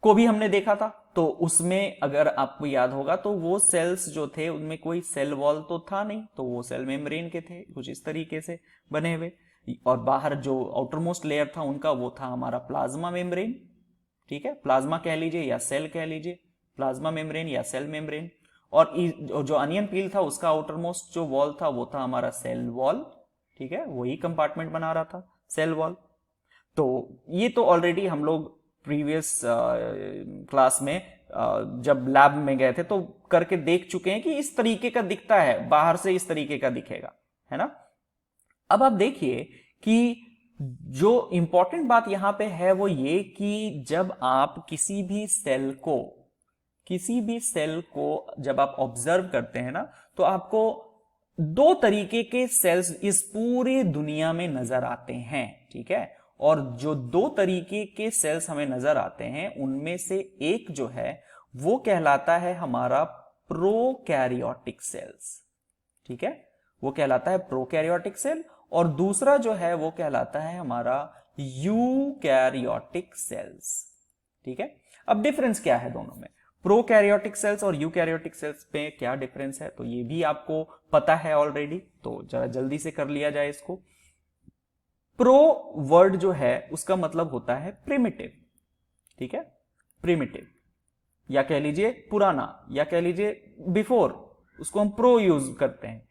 को भी हमने देखा था। तो उसमें अगर आपको याद होगा तो वो सेल्स जो थे उनमें कोई सेल वॉल तो था नहीं, तो वो सेल मेम्ब्रेन के थे कुछ इस तरीके से बने हुए, और बाहर जो आउटरमोस्ट लेयर था उनका वो था हमारा प्लाज्मा मेम्ब्रेन। ठीक है, प्लाज्मा कह लीजिए या सेल कह लीजिए, प्लाज्मा मेम्ब्रेन या सेल मेम्ब्रेन। और जो अनियन पील था उसका आउटरमोस्ट जो वॉल था वो था हमारा सेल वॉल। ठीक है, वही कंपार्टमेंट बना रहा था सेल वॉल। तो ये तो ऑलरेडी हम लोग प्रीवियस क्लास में जब लैब में गए थे तो करके देख चुके हैं कि इस तरीके का दिखता है, बाहर से इस तरीके का दिखेगा, है ना। अब आप देखिए कि जो इंपॉर्टेंट बात यहां पे है वो ये कि जब आप किसी भी सेल को जब आप ऑब्जर्व करते हैं ना, तो आपको दो तरीके के सेल्स इस पूरी दुनिया में नजर आते हैं। ठीक है, और जो दो तरीके के सेल्स हमें नजर आते हैं उनमें से एक जो है वो कहलाता है हमारा प्रोकैरियोटिक सेल्स। ठीक है, वो कहलाता है प्रोकैरियोटिक सेल, और दूसरा जो है वो कहलाता है हमारा यूकैरियोटिक सेल्स। ठीक है, अब डिफरेंस क्या है दोनों में, प्रोकैरियोटिक सेल्स और यूकैरियोटिक सेल्स पे क्या डिफरेंस है, तो ये भी आपको पता है ऑलरेडी, तो जरा जल्दी से कर लिया जाए इसको। प्रो वर्ड जो है उसका मतलब होता है प्रिमिटिव। ठीक है, प्रिमिटिव, या कह लीजिए पुराना, या कह लीजिए बिफोर, उसको हम प्रो यूज करते हैं।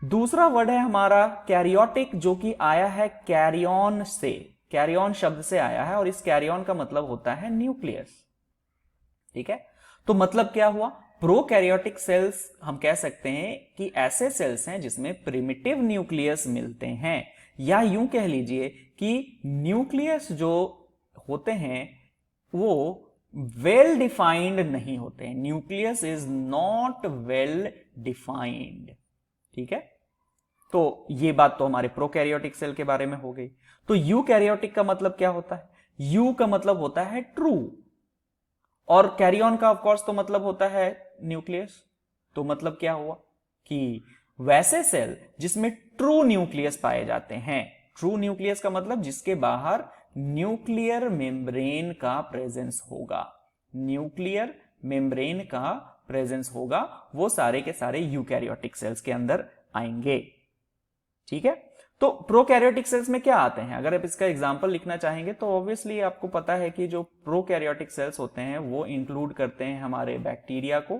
दूसरा वर्ड है हमारा कैरियोटिक, जो कि आया है कैरियन से, कैरियन शब्द से आया है, और इस कैरियन का मतलब होता है न्यूक्लियस। ठीक है, तो मतलब क्या हुआ, प्रोकैरियोटिक सेल्स हम कह सकते हैं कि ऐसे सेल्स हैं जिसमें प्रिमिटिव न्यूक्लियस मिलते हैं, या यूं कह लीजिए कि न्यूक्लियस जो होते हैं वो वेल डिफाइंड नहीं होते हैं, nucleus is not well defined. ठीक है, तो ये बात तो हमारे प्रोकैरियोटिक सेल के बारे में हो गई। तो यूकैरियोटिक का मतलब क्या होता है, यू का मतलब होता है ट्रू, और कैरियन का ऑफकोर्स तो मतलब होता है न्यूक्लियस। तो मतलब क्या हुआ कि वैसे सेल जिसमें ट्रू न्यूक्लियस पाए जाते हैं, ट्रू न्यूक्लियस का मतलब जिसके बाहर न्यूक्लियर मेम्ब्रेन का प्रेजेंस होगा, न्यूक्लियर मेम्ब्रेन का प्रेजेंस होगा, वो सारे के सारे यूकैरियोटिक सेल्स के अंदर आएंगे। ठीक है, तो प्रोकैरियोटिक सेल्स में क्या आते हैं, अगर आप इसका एग्जांपल लिखना चाहेंगे तो ऑब्वियसली आपको पता है कि जो प्रोकैरियोटिक सेल्स होते हैं वो इंक्लूड करते हैं हमारे बैक्टीरिया को,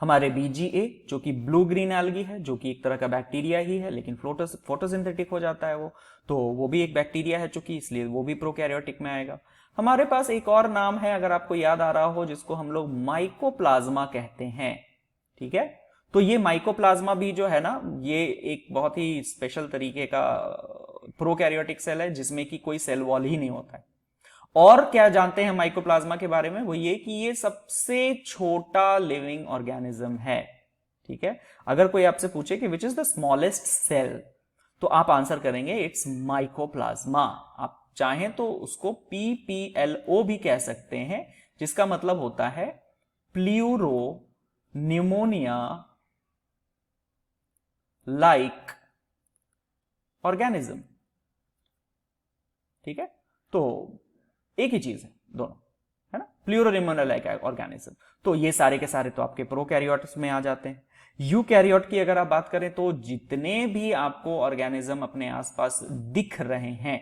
हमारे बीजीए जो कि ब्लू ग्रीन एल्गी है, जो कि एक तरह का बैक्टीरिया ही है लेकिन फोटोसिंथेटिक हो जाता है तो वो भी एक बैक्टीरिया है चूंकि, इसलिए वो भी प्रोकैरियोटिक में आएगा। हमारे पास एक और नाम है अगर आपको याद आ रहा हो, जिसको हम लोग माइकोप्लाज्मा कहते हैं। ठीक है, तो ये माइकोप्लाज्मा भी जो है ना, ये एक बहुत ही स्पेशल तरीके का प्रोकैरियोटिक सेल है जिसमें कि कोई सेल वॉल ही नहीं होता है। और क्या जानते हैं माइकोप्लाज्मा के बारे में, वो ये कि ये सबसे छोटा लिविंग ऑर्गेनिज्म है। ठीक है, अगर कोई आपसे पूछे कि which is the smallest cell, तो आप आंसर करेंगे इट्स माइकोप्लाज्मा। आप चाहें तो उसको PPLO भी कह सकते हैं, जिसका मतलब होता है प्ल्यूरो न्यूमोनिया लाइक ऑर्गेनिज्म। ठीक है, तो एक ही चीज है दोनों, है ना, प्लूरोनिमोनिया लाइक ऑर्गेनिज्म। तो ये सारे के सारे तो आपके प्रोकैरियोट्स में आ जाते हैं। यूकैरियोट की अगर आप बात करें तो जितने भी आपको ऑर्गेनिज्म अपने आसपास दिख रहे हैं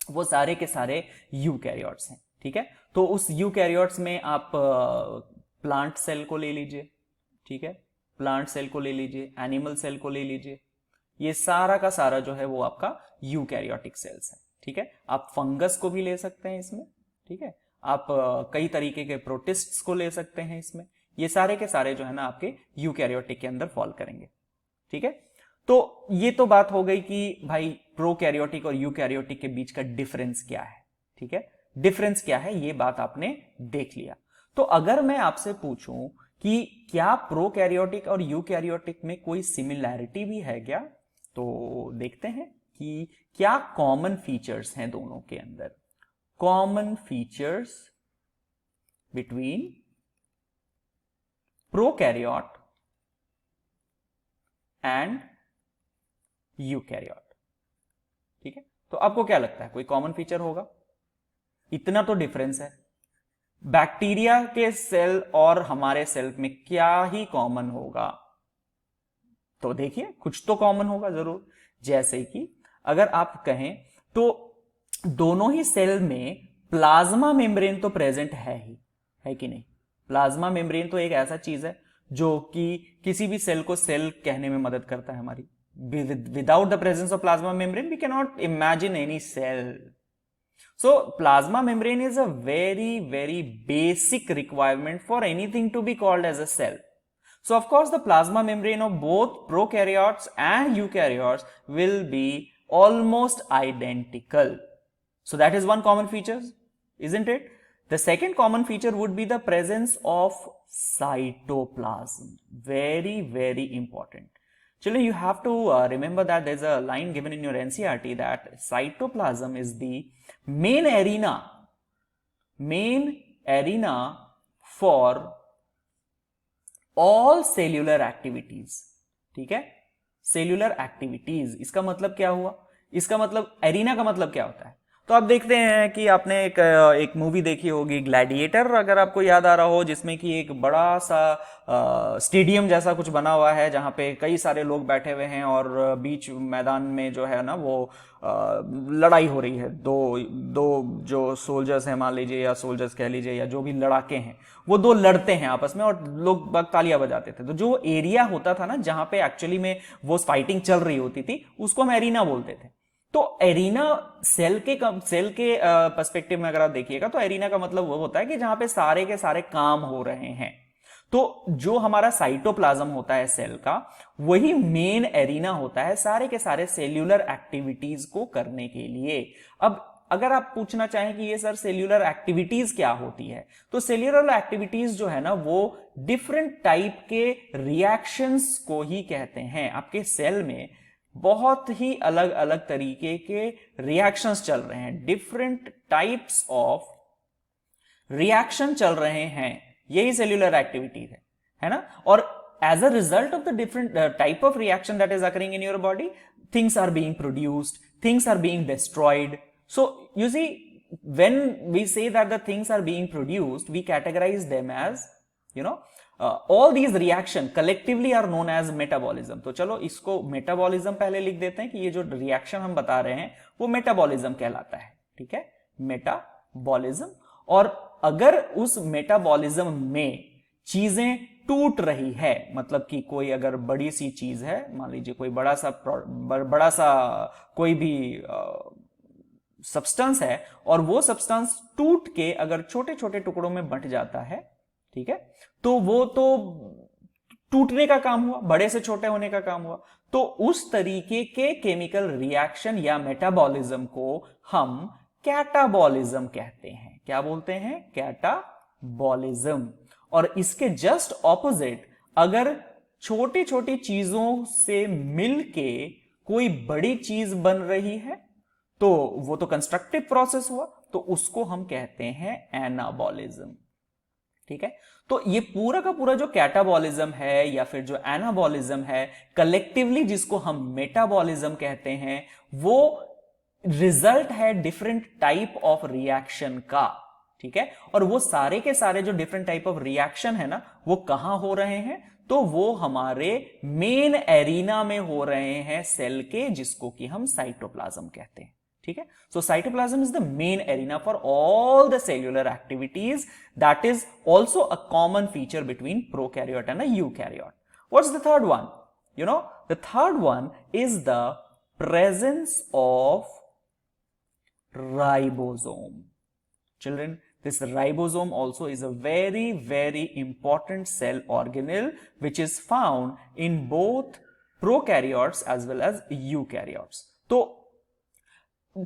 वो सारे के सारे यूकैरियोट्स हैं। ठीक है, तो उस यूकैरियोट्स में आप प्लांट सेल को ले लीजिए, ठीक है, प्लांट सेल को ले लीजिए, एनिमल सेल को ले लीजिए, ये सारा का सारा जो है वो आपका यूकैरियोटिक सेल्स है। ठीक है, आप फंगस को भी ले सकते हैं इसमें। ठीक है, आप कई तरीके के प्रोटिस्ट्स को ले सकते हैं इसमें, ये सारे के सारे जो है ना आपके यूकैरियोटिक के अंदर फॉल करेंगे। ठीक है, तो ये तो बात हो गई कि भाई प्रोकैरियोटिक और यूकैरियोटिक के बीच का डिफरेंस क्या है। ठीक है, डिफरेंस क्या है ये बात आपने देख लिया। तो अगर मैं आपसे पूछूं कि क्या प्रोकैरियोटिक और यूकैरियोटिक में कोई सिमिलैरिटी भी है क्या, तो देखते हैं कि क्या कॉमन फीचर्स हैं दोनों के अंदर। Common features between prokaryote and eukaryote. ठीक है, तो आपको क्या लगता है कोई कॉमन फीचर होगा? इतना तो डिफरेंस है, बैक्टीरिया के सेल और हमारे सेल में क्या ही कॉमन होगा? तो देखिए कुछ तो कॉमन होगा जरूर, जैसे कि अगर आप कहें तो दोनों ही सेल में प्लाज्मा मेम्ब्रेन तो प्रेजेंट है ही, है कि नहीं? प्लाज्मा मेम्ब्रेन तो एक ऐसा चीज है जो कि किसी भी सेल को सेल कहने में मदद करता है हमारी। Without the presence of plasma membrane we can not imagine any cell. So plasma membrane is a very basic requirement for anything to be called as a cell. So of course the plasma membrane of both prokaryotes and eukaryotes will be almost identical. So that is one common feature, isn't it? The second common feature would be the presence of cytoplasm. Very important. Children, you have to remember that there's a line given in your NCERT that cytoplasm is the main arena for all cellular activities, ठीक है, सेल्यूलर एक्टिविटीज, इसका मतलब क्या हुआ, इसका मतलब एरिना का मतलब क्या होता है। तो आप देखते हैं कि आपने एक मूवी देखी होगी ग्लैडिएटर, अगर आपको याद आ रहा हो, जिसमें कि एक बड़ा सा स्टेडियम जैसा कुछ बना हुआ है जहां पे कई सारे लोग बैठे हुए हैं और बीच मैदान में जो है ना वो लड़ाई हो रही है, दो दो जो सोल्जर्स हैं मान लीजिए, या सोल्जर्स कह लीजिए, या जो भी लड़ाके हैं, वो दो लड़ते हैं आपस में और लोग तालियां बजाते थे। तो जो एरिया होता था ना जहां पे एक्चुअली में वो फाइटिंग चल रही होती थी, उसको हम एरिना बोलते थे। तो एरिना सेल के पर्सपेक्टिव में अगर आप देखिएगा तो एरिना का मतलब वो होता है कि जहां पे सारे के सारे काम हो रहे हैं। तो जो हमारा साइटोप्लाज्म होता है सेल का, वही मेन एरिना होता है सारे के सारे सेल्यूलर एक्टिविटीज को करने के लिए। अब अगर आप पूछना चाहें कि ये सर सेल्यूलर एक्टिविटीज क्या होती है, तो सेल्यूलर एक्टिविटीज जो है ना वो डिफरेंट टाइप के रिएक्शंस को ही कहते हैं। आपके सेल में बहुत ही अलग अलग तरीके के रिएक्शंस चल रहे हैं, डिफरेंट टाइप्स ऑफ रिएक्शन चल रहे हैं, यही सेल्यूलर एक्टिविटी है ना। और as a result of the different type of reaction that is occurring in your body, things are being produced, things are being destroyed. So you see, when we say that the things are being produced, we categorize them as, you know, all these reaction collectively are known as metabolism। तो चलो इसको मेटाबॉलिज्म पहले लिख देते हैं कि ये जो रिएक्शन हम बता रहे हैं वो मेटाबॉलिज्म कहलाता है, ठीक है, मेटाबॉलिज्म। और अगर उस मेटाबॉलिज्म में चीजें टूट रही है, मतलब कि कोई अगर बड़ी सी चीज है, मान लीजिए कोई बड़ा सा कोई भी सब्सटेंस है, और वो सब्सटेंस टूट के अगर छोटे छोटे टुकड़ों में बंट जाता है, ठीक है, तो वो तो टूटने का काम हुआ, बड़े से छोटे होने का काम हुआ। तो उस तरीके के केमिकल रिएक्शन या मेटाबॉलिज्म को हम कैटाबॉलिज्म कहते हैं। क्या बोलते हैं? कैटाबॉलिज्म। और इसके जस्ट ऑपोजिट, अगर छोटी छोटी चीजों से मिलके कोई बड़ी चीज बन रही है, तो वो तो कंस्ट्रक्टिव प्रोसेस हुआ, तो उसको हम कहते हैं एनाबॉलिज्म, ठीक है। तो ये पूरा का पूरा जो कैटाबॉलिज्म है या फिर जो एनाबॉलिज्म है, कलेक्टिवली जिसको हम मेटाबॉलिज्म कहते हैं, वो रिजल्ट है डिफरेंट टाइप ऑफ रिएक्शन का, ठीक है। और वो सारे के सारे जो डिफरेंट टाइप ऑफ रिएक्शन है ना, वो कहां हो रहे हैं? तो वो हमारे मेन एरिना में हो रहे हैं सेल के, जिसको कि हम साइटोप्लाज्म कहते हैं, ठीक है। So cytoplasm is the main arena for all the cellular activities, that is also a common feature between prokaryote and a eukaryote. What's the third one? You know, the third one is the presence of ribosome. Children, this ribosome also is a very very important cell organelle which is found in both prokaryotes as well as eukaryotes. तो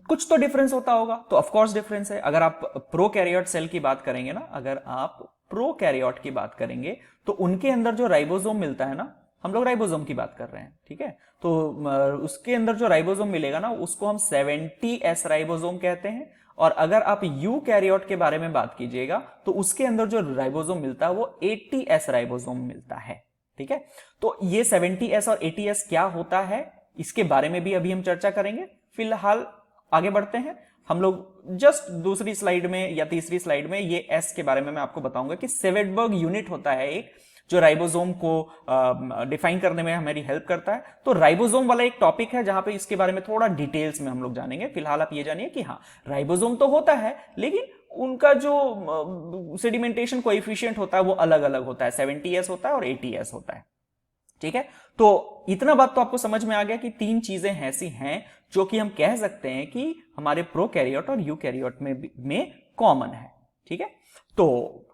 कुछ तो डिफरेंस होता होगा, तो ऑफ कोर्स डिफरेंस है। अगर आप प्रोकैरियोट सेल की बात करेंगे ना, अगर आप प्रोकैरियोट की बात करेंगे तो उनके अंदर जो राइबोसोम मिलता है ना, हम लोग राइबोसोम की बात कर रहे हैं, ठीक है, तो उसके अंदर जो राइबोसोम मिलेगा ना, उसको हम 70S राइबोसोम कहते हैं। और अगर आप यूकैरियोट के बारे में बात कीजिएगा तो उसके अंदर जो राइबोसोम मिलता है वो 80S राइबोसोम मिलता है, ठीक है। तो ये 70S और 80S क्या होता है, इसके बारे में भी अभी हम चर्चा करेंगे। फिलहाल आगे बढ़ते हैं हम लोग। जस्ट दूसरी स्लाइड में या तीसरी स्लाइड में ये एस के बारे में मैं आपको बताऊंगा कि सेवेडबर्ग यूनिट होता है एक, जो राइबोसोम को डिफाइन करने में हमारी हेल्प करता है। तो राइबोसोम वाला एक टॉपिक है जहां पे इसके बारे में थोड़ा डिटेल्स में हम लोग जानेंगे। फिलहाल आप ये जानिए कि हाँ, राइबोसोम तो होता है, लेकिन उनका जो सेडिमेंटेशन कोएफिशिएंट होता है वो अलग अलग होता है, 70S होता है और 80S होता है, ठीक है। तो इतना बात तो आपको समझ में आ गया कि तीन चीजें ऐसी हैं जो कि हम कह सकते हैं कि हमारे प्रोकैरियोट और यूकैरियोट में कॉमन है, ठीक है। तो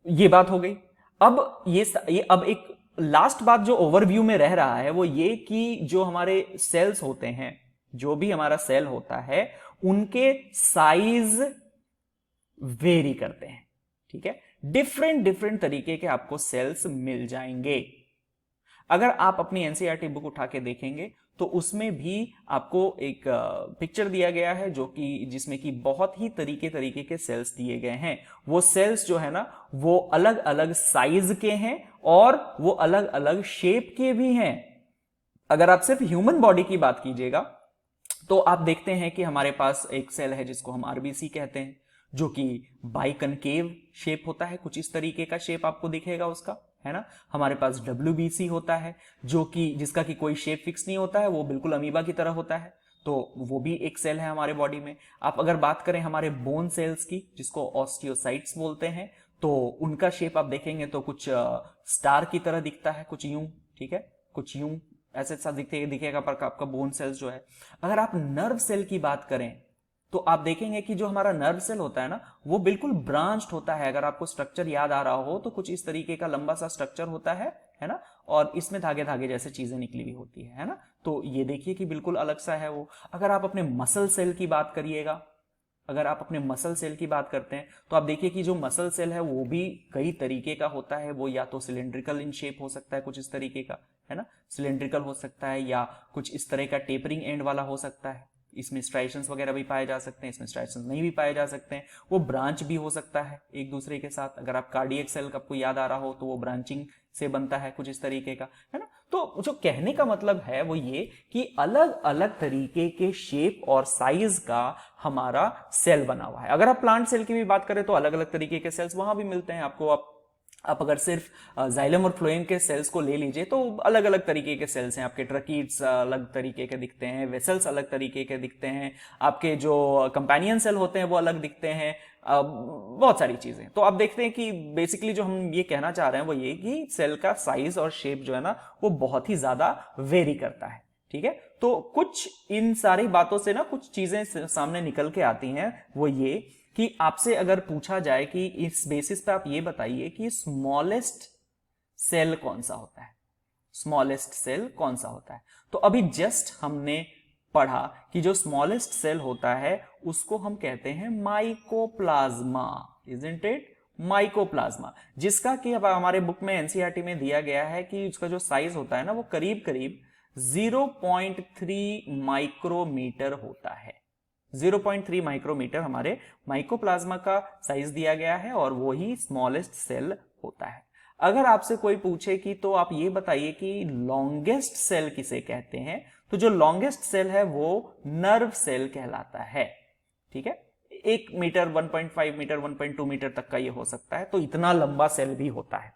ये बात हो गई। अब ये अब एक लास्ट बात जो ओवरव्यू में रह रहा है वो ये कि जो हमारे सेल्स होते हैं, जो भी हमारा सेल होता है, उनके साइज वेरी करते हैं, ठीक है। डिफरेंट डिफरेंट तरीके के आपको सेल्स मिल जाएंगे। अगर आप अपनी एनसीईआरटी बुक उठा के देखेंगे तो उसमें भी आपको एक पिक्चर दिया गया है जो कि जिसमें कि बहुत ही तरीके के सेल्स दिए गए हैं। वो सेल्स जो है ना वो अलग अलग साइज के हैं और वो अलग अलग शेप के भी हैं। अगर आप सिर्फ ह्यूमन बॉडी की बात कीजिएगा तो आप देखते हैं कि हमारे पास एक सेल है जिसको हम आरबीसी कहते हैं, जो कि बाइकनकेव शेप होता है, कुछ इस तरीके का शेप आपको दिखेगा उसका, है ना। हमारे पास डब्ल्यूबीसी होता है जो कि जिसका कि कोई शेप फिक्स नहीं होता है, वो बिल्कुल अमीबा की तरह होता है, तो वो भी एक सेल है हमारे बॉडी में। आप अगर बात करें हमारे बोन सेल्स की, जिसको ऑस्टियोसाइट्स बोलते हैं, तो उनका शेप आप देखेंगे तो कुछ स्टार की तरह दिखता है, कुछ यूं, ठीक है, कुछ यूं ऐसे सा दिखेगा पर आपका बोन सेल्स जो है। अगर आप नर्व सेल की बात करें तो आप देखेंगे कि जो हमारा नर्व सेल होता है ना वो बिल्कुल ब्रांच्ड होता है। अगर आपको स्ट्रक्चर याद आ रहा हो तो कुछ इस तरीके का लंबा सा स्ट्रक्चर होता है ना, और इसमें धागे धागे जैसे चीजें निकली हुई होती है ना। तो ये देखिए कि बिल्कुल अलग सा है वो। अगर आप अपने मसल सेल की बात करिएगा, अगर आप अपने मसल सेल की बात करते हैं तो आप देखिए कि जो मसल सेल है वो भी कई तरीके का होता है। वो या तो सिलेंड्रिकल इन शेप हो सकता है, कुछ इस तरीके का, है ना, सिलेंड्रिकल हो सकता है, या कुछ इस तरह का टेपरिंग एंड वाला हो सकता है। इसमें स्ट्राइशंस वगैरह भी पाए जा सकते हैं, इसमें स्ट्राइशंस नहीं भी पाए जा सकते हैं। वो ब्रांच भी हो सकता है एक दूसरे के साथ। अगर आप कार्डियक सेल आपको याद आ रहा हो तो वो ब्रांचिंग से बनता है, कुछ इस तरीके का, है ना। तो जो कहने का मतलब है वो ये कि अलग अलग तरीके के शेप और साइज का हमारा सेल बना हुआ है। अगर आप प्लांट सेल की भी बात करें तो अलग अलग तरीके के सेल्स वहां भी मिलते हैं आपको। आप अगर सिर्फ जाइलम और फ्लोएम के सेल्स को ले लीजिए तो अलग अलग तरीके के सेल्स हैं आपके। ट्रकीट्स अलग तरीके के दिखते हैं, वेसल्स अलग तरीके के दिखते हैं, आपके जो कंपेनियन सेल होते हैं वो अलग दिखते हैं, बहुत सारी चीजें। तो आप देखते हैं कि बेसिकली जो हम ये कहना चाह रहे हैं वो ये कि सेल का साइज और शेप जो है ना वो बहुत ही ज्यादा वेरी करता है, ठीक है। तो कुछ इन सारी बातों से ना कुछ चीजें सामने निकल के आती हैं, वो ये कि आपसे अगर पूछा जाए कि इस बेसिस पे आप ये बताइए कि स्मॉलेस्ट सेल कौन सा होता है, स्मॉलेस्ट सेल कौन सा होता है, तो अभी जस्ट हमने पढ़ा कि जो स्मॉलेस्ट सेल होता है उसको हम कहते हैं माइकोप्लाज्मा, इजंट इट, माइकोप्लाज्मा, जिसका कि अब हमारे बुक में एनसीईआरटी में दिया गया है कि उसका जो साइज होता है ना वो करीब करीब 0.3 माइक्रोमीटर होता है। 0.3 माइक्रोमीटर हमारे माइकोप्लाज्मा का साइज दिया गया है और वो ही स्मॉलेस्ट सेल होता है। अगर आपसे कोई पूछे कि तो आप ये बताइए कि लॉन्गेस्ट सेल किसे कहते हैं, तो जो लॉन्गेस्ट सेल है वो नर्व सेल कहलाता है, ठीक है। 1 मीटर, 1.5 मीटर, 1.2 मीटर तक का ये हो सकता है, तो इतना लंबा सेल भी होता है।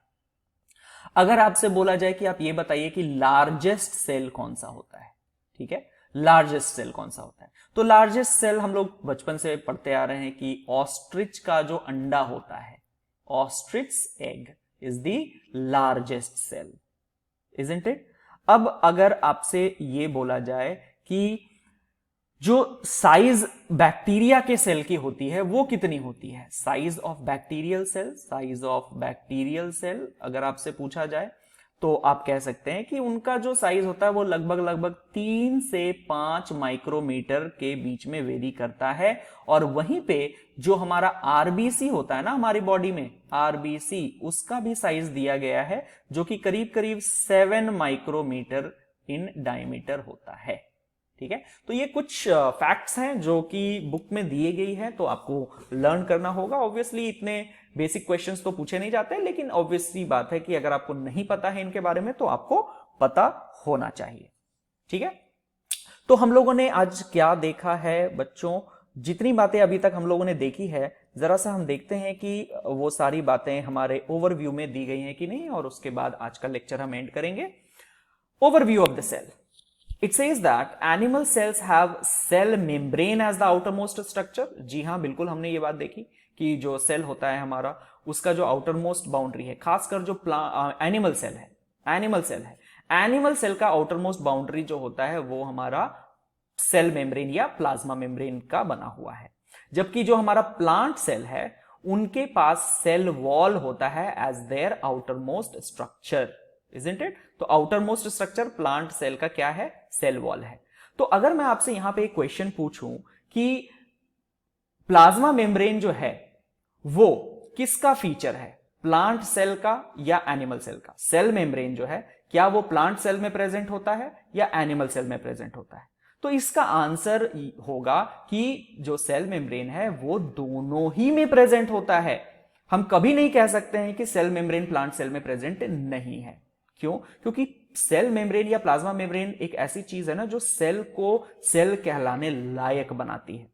अगर आपसे बोला जाए कि आप ये बताइए कि लार्जेस्ट सेल कौन सा होता है, ठीक है, लार्जेस्ट सेल कौन सा होता है, तो लार्जेस्ट सेल हम लोग बचपन से पढ़ते आ रहे हैं कि ऑस्ट्रिच का जो अंडा होता है, ostrich egg is the largest cell, isn't it. अब अगर आपसे ये बोला जाए कि जो साइज बैक्टीरिया के सेल की होती है वो कितनी होती है, size of bacterial cell, size of bacterial cell अगर आपसे पूछा जाए तो आप कह सकते हैं कि उनका जो साइज होता है वो लगभग 3 से 5 माइक्रोमीटर के बीच में वेरी करता है। और वहीं पे जो हमारा आरबीसी होता है ना हमारी बॉडी में, आरबीसी, उसका भी साइज दिया गया है जो कि करीब करीब 7 माइक्रोमीटर इन डायमीटर होता है, ठीक है। तो ये कुछ फैक्ट्स हैं जो कि बुक में दिए गई है, तो आपको लर्न करना होगा। ऑब्वियसली इतने बेसिक क्वेश्चंस तो पूछे नहीं जाते, लेकिन ऑब्वियसली बात है कि अगर आपको नहीं पता है इनके बारे में तो आपको पता होना चाहिए, ठीक है। तो हम लोगों ने आज क्या देखा है बच्चों, जितनी बातें अभी तक हम लोगों ने देखी है जरा सा हम देखते हैं कि वो सारी बातें हमारे ओवरव्यू में दी गई हैं कि नहीं, और उसके बाद आज का लेक्चर हम एंड करेंगे। Overview of the cell, It says that animal cells have cell membrane as the outermost structure। जी हाँ, बिल्कुल हमने ये बात देखी कि जो सेल होता है हमारा उसका जो आउटरमोस्ट बाउंड्री है, खासकर जो एनिमल सेल है, एनिमल सेल का आउटरमोस्ट बाउंड्री जो होता है वो हमारा सेल मेम्ब्रेन या प्लाज्मा मेम्ब्रेन का बना हुआ है। जबकि जो हमारा प्लांट सेल है उनके पास सेल वॉल होता है as their outermost structure, isn't it. तो आउटरमोस्ट स्ट्रक्चर प्लांट सेल का क्या है, सेल वॉल है। तो अगर मैं आपसे यहां पे एक क्वेश्चन पूछूं कि प्लाज्मा मेम्ब्रेन जो है वो किसका फीचर है, प्लांट सेल का या एनिमल सेल का, सेल मेम्ब्रेन जो है क्या वो प्लांट सेल में प्रेजेंट होता है या एनिमल सेल में प्रेजेंट होता है? तो इसका आंसर होगा कि जो सेल मेम्ब्रेन है वो दोनों ही में प्रेजेंट होता है। हम कभी नहीं कह सकते हैं कि सेल मेम्ब्रेन प्लांट सेल में प्रेजेंट नहीं है। क्यों? क्योंकि सेल मेम्ब्रेन या प्लाज्मा मेम्ब्रेन एक ऐसी चीज है ना जो सेल को सेल कहलाने लायक बनाती है।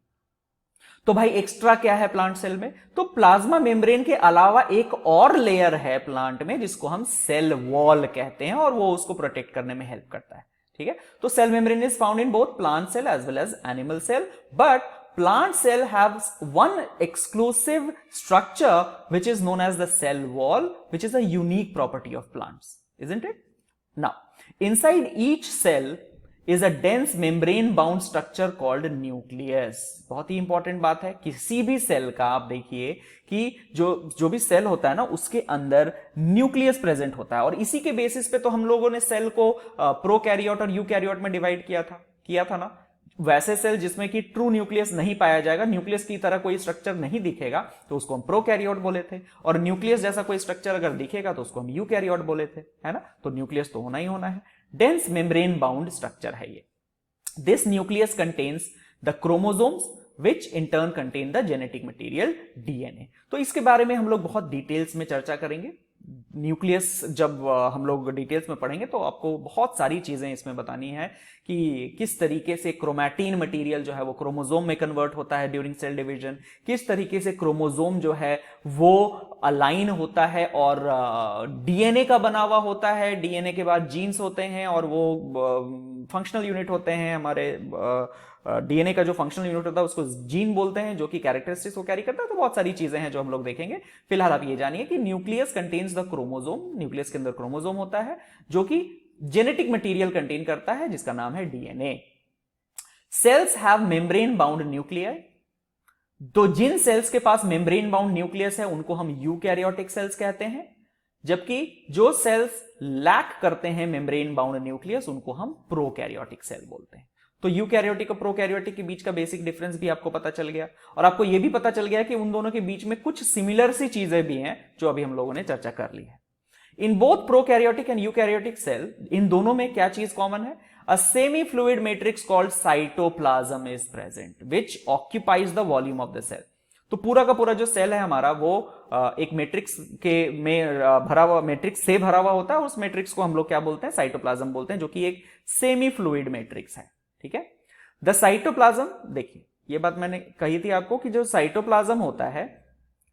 तो भाई एक्स्ट्रा क्या है प्लांट सेल में? तो प्लाज्मा मेम्ब्रेन के अलावा एक और लेयर है प्लांट में जिसको हम सेल वॉल कहते हैं और वो उसको प्रोटेक्ट करने में हेल्प करता है। ठीक है, तो cell membrane is found in both plant cell as well as animal cell, but plant cell has one exclusive structure which is known as the cell wall, which is a unique property of plants, isn't it? Now, inside each cell is a dense membrane bound structure called nucleus. बहुत ही इंपॉर्टेंट बात है, किसी भी सेल का आप देखिए कि जो भी सेल होता है ना उसके अंदर न्यूक्लियस प्रेजेंट होता है, और इसी के बेसिस पे तो हम लोगों ने सेल को प्रोकैरियोट और यूकैरियोट में डिवाइड किया था ना। वैसे सेल जिसमें कि ट्रू न्यूक्लियस नहीं पाया जाएगा, न्यूक्लियस की तरह कोई स्ट्रक्चर नहीं दिखेगा, तो उसको हम प्रोकैरियोट बोले थे, और न्यूक्लियस जैसा कोई स्ट्रक्चर अगर दिखेगा तो उसको हम यूकैरियोट बोले थे, है ना। तो न्यूक्लियस तो होना ही होना है। डेंस मेम्ब्रेन बाउंड स्ट्रक्चर है ये। This nucleus contains the chromosomes which in turn contain the genetic material DNA. तो इसके बारे में हम लोग बहुत डिटेल्स में चर्चा करेंगे। न्यूक्लियस जब हम लोग डिटेल्स में पढ़ेंगे तो आपको बहुत सारी चीजें इसमें बतानी है कि किस तरीके से क्रोमैटिन मटेरियल जो है वो क्रोमोसोम में कन्वर्ट होता है ड्यूरिंग सेल डिवीजन, किस तरीके से क्रोमोसोम जो है वो अलाइन होता है और डीएनए का बना हुआ होता है, डीएनए के बाद जीन्स होते हैं और वो फंक्शनल यूनिट होते हैं। हमारे डीएनए का जो फंक्शनल यूनिट होता है उसको जीन बोलते हैं, जो कि कैरेक्टरिस्टिक्स को कैरी करता है। तो बहुत सारी चीजें हैं जो हम लोग देखेंगे। फिलहाल आप ये जानिए कि nucleus contains the chromosome, nucleus के अंदर क्रोमोसोम होता है जो कि जेनेटिक मटेरियल कंटेन करता है जिसका नाम है DNA. Cells have membrane bound nuclear. तो जिन सेल्स के पास मेम्ब्रेन बाउंड न्यूक्लियस है उनको हम यूकैरियोटिक सेल्स कहते हैं, जबकि जो सेल्स लैक करते हैं मेम्ब्रेन बाउंड न्यूक्लियस उनको हम प्रोकैरियोटिक सेल बोलते हैं। तो यूकैरियोटिक और प्रोकैरियोटिक के बीच का बेसिक डिफरेंस भी आपको पता चल गया, और आपको यह भी पता चल गया कि उन दोनों के बीच में कुछ सिमिलर सी चीजें भी हैं जो अभी हम लोगों ने चर्चा कर ली है। In both prokaryotic and eukaryotic cell, इन दोनों में क्या चीज कॉमन है? A semi fluid matrix called cytoplasm is present which occupies the volume of the cell. तो पूरा का पूरा जो सेल है हमारा वो एक मैट्रिक्स के में भरा हुआ, मैट्रिक्स से भरा हुआ होता है, और उस मैट्रिक्स को हम लोग क्या बोलते हैं? साइटोप्लाज्म बोलते हैं, जो कि एक सेमी फ्लूइड मैट्रिक्स है। ठीक है, द साइटोप्लाज्म, देखिए ये बात मैंने कही थी आपको कि जो साइटोप्लाज्म होता है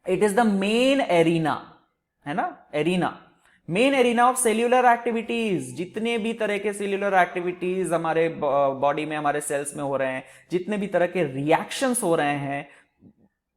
it is the main arena, है ना, arena, main arena of cellular activities. जितने भी तरह के सेल्यूलर एक्टिविटीज हमारे बॉडी में, हमारे सेल्स में हो रहे हैं, जितने भी तरह के रिएक्शंस हो रहे हैं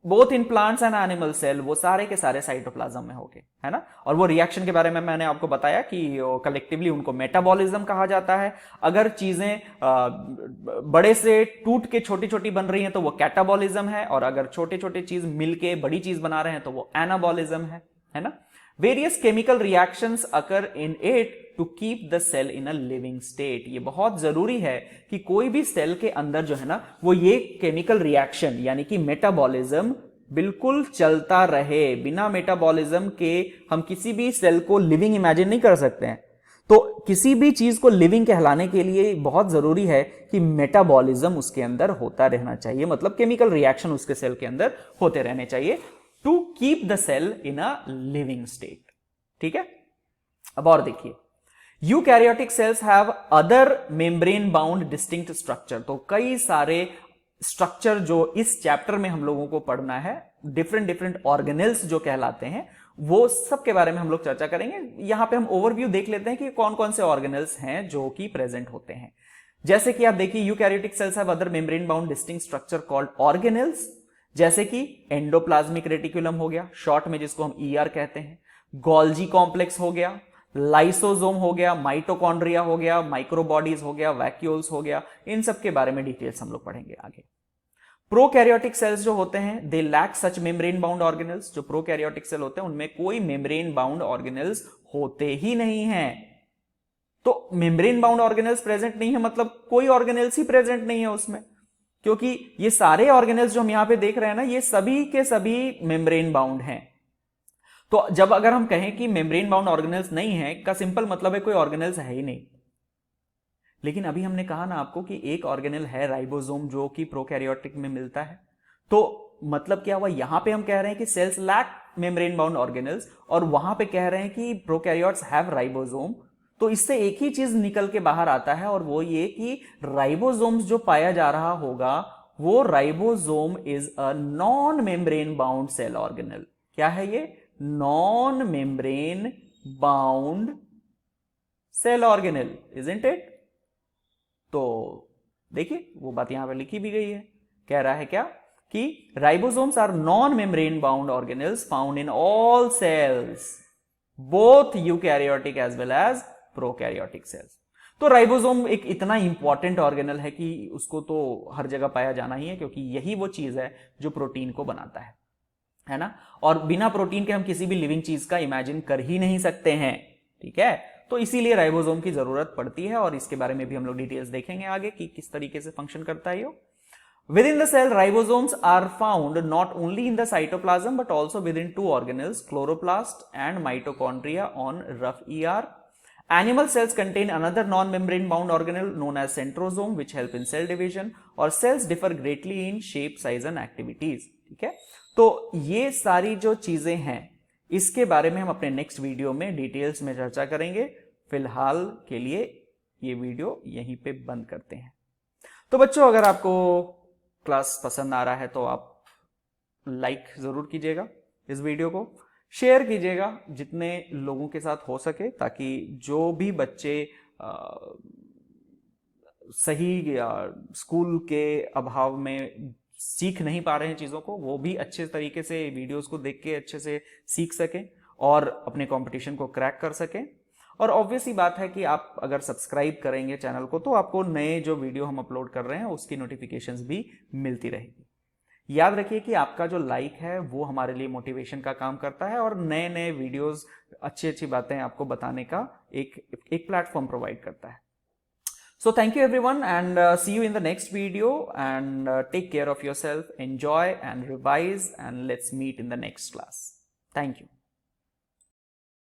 both in plants and animal cell, वो सारे के सारे साइटोप्लाज्म में होंगे, है ना। और वो रिएक्शन के बारे में मैंने आपको बताया कि कलेक्टिवली उनको मेटाबॉलिज्म कहा जाता है। अगर चीजें बड़े से टूट के छोटी छोटी बन रही हैं तो वो कैटाबॉलिज्म है, और अगर छोटे छोटे चीज मिलके बड़ी चीज बना रहे हैं तो वो एनाबॉलिज्म है ना। Various chemical reactions occur in it to keep the cell in a living state. ये बहुत जरूरी है कि कोई भी सेल के अंदर जो है ना वो ये केमिकल रिएक्शन यानी कि मेटाबॉलिज्म बिल्कुल चलता रहे। बिना मेटाबॉलिज्म के हम किसी भी सेल को लिविंग इमेजिन नहीं कर सकते हैं। तो किसी भी चीज को लिविंग कहलाने के लिए बहुत जरूरी है कि मेटाबॉलिज्म उसके अंदर होता रहना चाहिए, मतलब केमिकल रिएक्शन उसके सेल के अंदर होते रहने चाहिए to keep the cell in a living state. ठीक है, अब और देखिए, eukaryotic cells have other membrane bound distinct structure. तो कई सारे स्ट्रक्चर जो इस चैप्टर में हम लोगों को पढ़ना है, डिफरेंट ऑर्गेनेल्स जो कहलाते हैं, वो सब के बारे में हम लोग चर्चा करेंगे। यहां पे हम ओवरव्यू देख लेते हैं कि कौन कौन से ऑर्गेनेल्स हैं जो कि प्रेजेंट होते हैं। जैसे कि आप देखिए, eukaryotic cells have other membrane bound distinct structure called organelles, जैसे कि एंडोप्लाज्मिक रेटिकुलम हो गया, शॉर्ट में जिसको हम ईआर कहते हैं, गोल्जी कॉम्प्लेक्स हो गया, लाइसोसोम हो गया, माइटोकॉन्ड्रिया हो गया, माइक्रोबॉडीज हो गया, वैक्यूल्स हो गया। इन सब के बारे में डिटेल्स हम लोग पढ़ेंगे आगे। प्रोकैरियोटिक सेल्स जो होते हैं they lack such membrane bound organelles. जो प्रोकैरियोटिक सेल होते हैं उनमें कोई मेम्ब्रेन बाउंड ऑर्गेनेल्स होते ही नहीं है। तो मेम्ब्रेन बाउंड ऑर्गेनेल्स प्रेजेंट नहीं है मतलब कोई ऑर्गेनेल्स ही प्रेजेंट नहीं है उसमें, क्योंकि ये सारे ऑर्गेनेल्स जो हम यहां पे देख रहे हैं ना, ये सभी के सभी मेम्ब्रेन बाउंड हैं। तो जब अगर हम कहें कि मेम्ब्रेन बाउंड ऑर्गेनेल्स नहीं है, का सिंपल मतलब है कोई ऑर्गेनेल्स है ही नहीं। लेकिन अभी हमने कहा ना आपको कि एक ऑर्गेनेल है राइबोसोम, जो कि प्रोकैरियोटिक में मिलता है। तो मतलब क्या हुआ, यहां पे हम कह रहे हैं कि cells lack membrane bound organelles, और वहां पे कह रहे हैं कि प्रोकैरियोट्स हैव राइबोसोम। तो इससे एक ही चीज निकल के बाहर आता है, और वो ये कि राइबोसोम्स जो पाया जा रहा होगा वो ribosome is a non membrane bound cell organelle. क्या है ये? Non membrane bound cell organelle, isn't it? तो देखिए वो बात यहां पर लिखी भी गई है। कह रहा है क्या कि ribosomes are non membrane bound organelles found in all cells, both eukaryotic as well as prokaryotic cells. तो राइबोसोम एक इतना इंपॉर्टेंट ऑर्गेनल है कि उसको तो हर जगह पाया जाना ही है, क्योंकि यही वो चीज है जो प्रोटीन को बनाता है ना। और बिना प्रोटीन के हम किसी भी लिविंग चीज का इमेजिन कर ही नहीं सकते हैं, ठीक है। तो इसीलिए राइबोसोम की जरूरत पड़ती है, और इसके बारे में भी हम लोग डिटेल्स देखेंगे आगे कि किस तरीके से फंक्शन करता है। Within the cell, ribosomes are found not only in the cytoplasm but also within two organelles, chloroplast and mitochondria on rough ER. Animal cells contain another non-membrane bound organelle known as centrosome, which help in cell division, और cells differ greatly in shape, size and activities. ठीक है, तो ये सारी जो चीजें हैं इसके बारे में हम अपने नेक्स्ट वीडियो में डिटेल्स में चर्चा करेंगे। फिलहाल के लिए ये वीडियो यहीं पे बंद करते हैं। तो बच्चों, अगर आपको क्लास पसंद आ रहा है तो आप लाइक जरूर कीजिएगा, इस वीडियो को शेयर कीजिएगा जितने लोगों के साथ हो सके, ताकि जो भी बच्चे सही स्कूल के अभाव में सीख नहीं पा रहे हैं चीज़ों को, वो भी अच्छे तरीके से वीडियोस को देख के अच्छे से सीख सकें और अपने कंपटीशन को क्रैक कर सकें। और ऑब्वियस ही बात है कि आप अगर सब्सक्राइब करेंगे चैनल को तो आपको नए जो वीडियो हम अपलोड कर रहे हैं उसकी नोटिफिकेशंस भी मिलती रहेगी। याद रखिए कि आपका जो लाइक है वो हमारे लिए मोटिवेशन का काम करता है, और नए नए वीडियोस, अच्छी अच्छी बातें आपको बताने का एक प्लेटफॉर्म प्रोवाइड करता है। So thank you everyone, and see you in the next video, and take care of yourself, enjoy and revise, and let's meet in the next class. Thank you.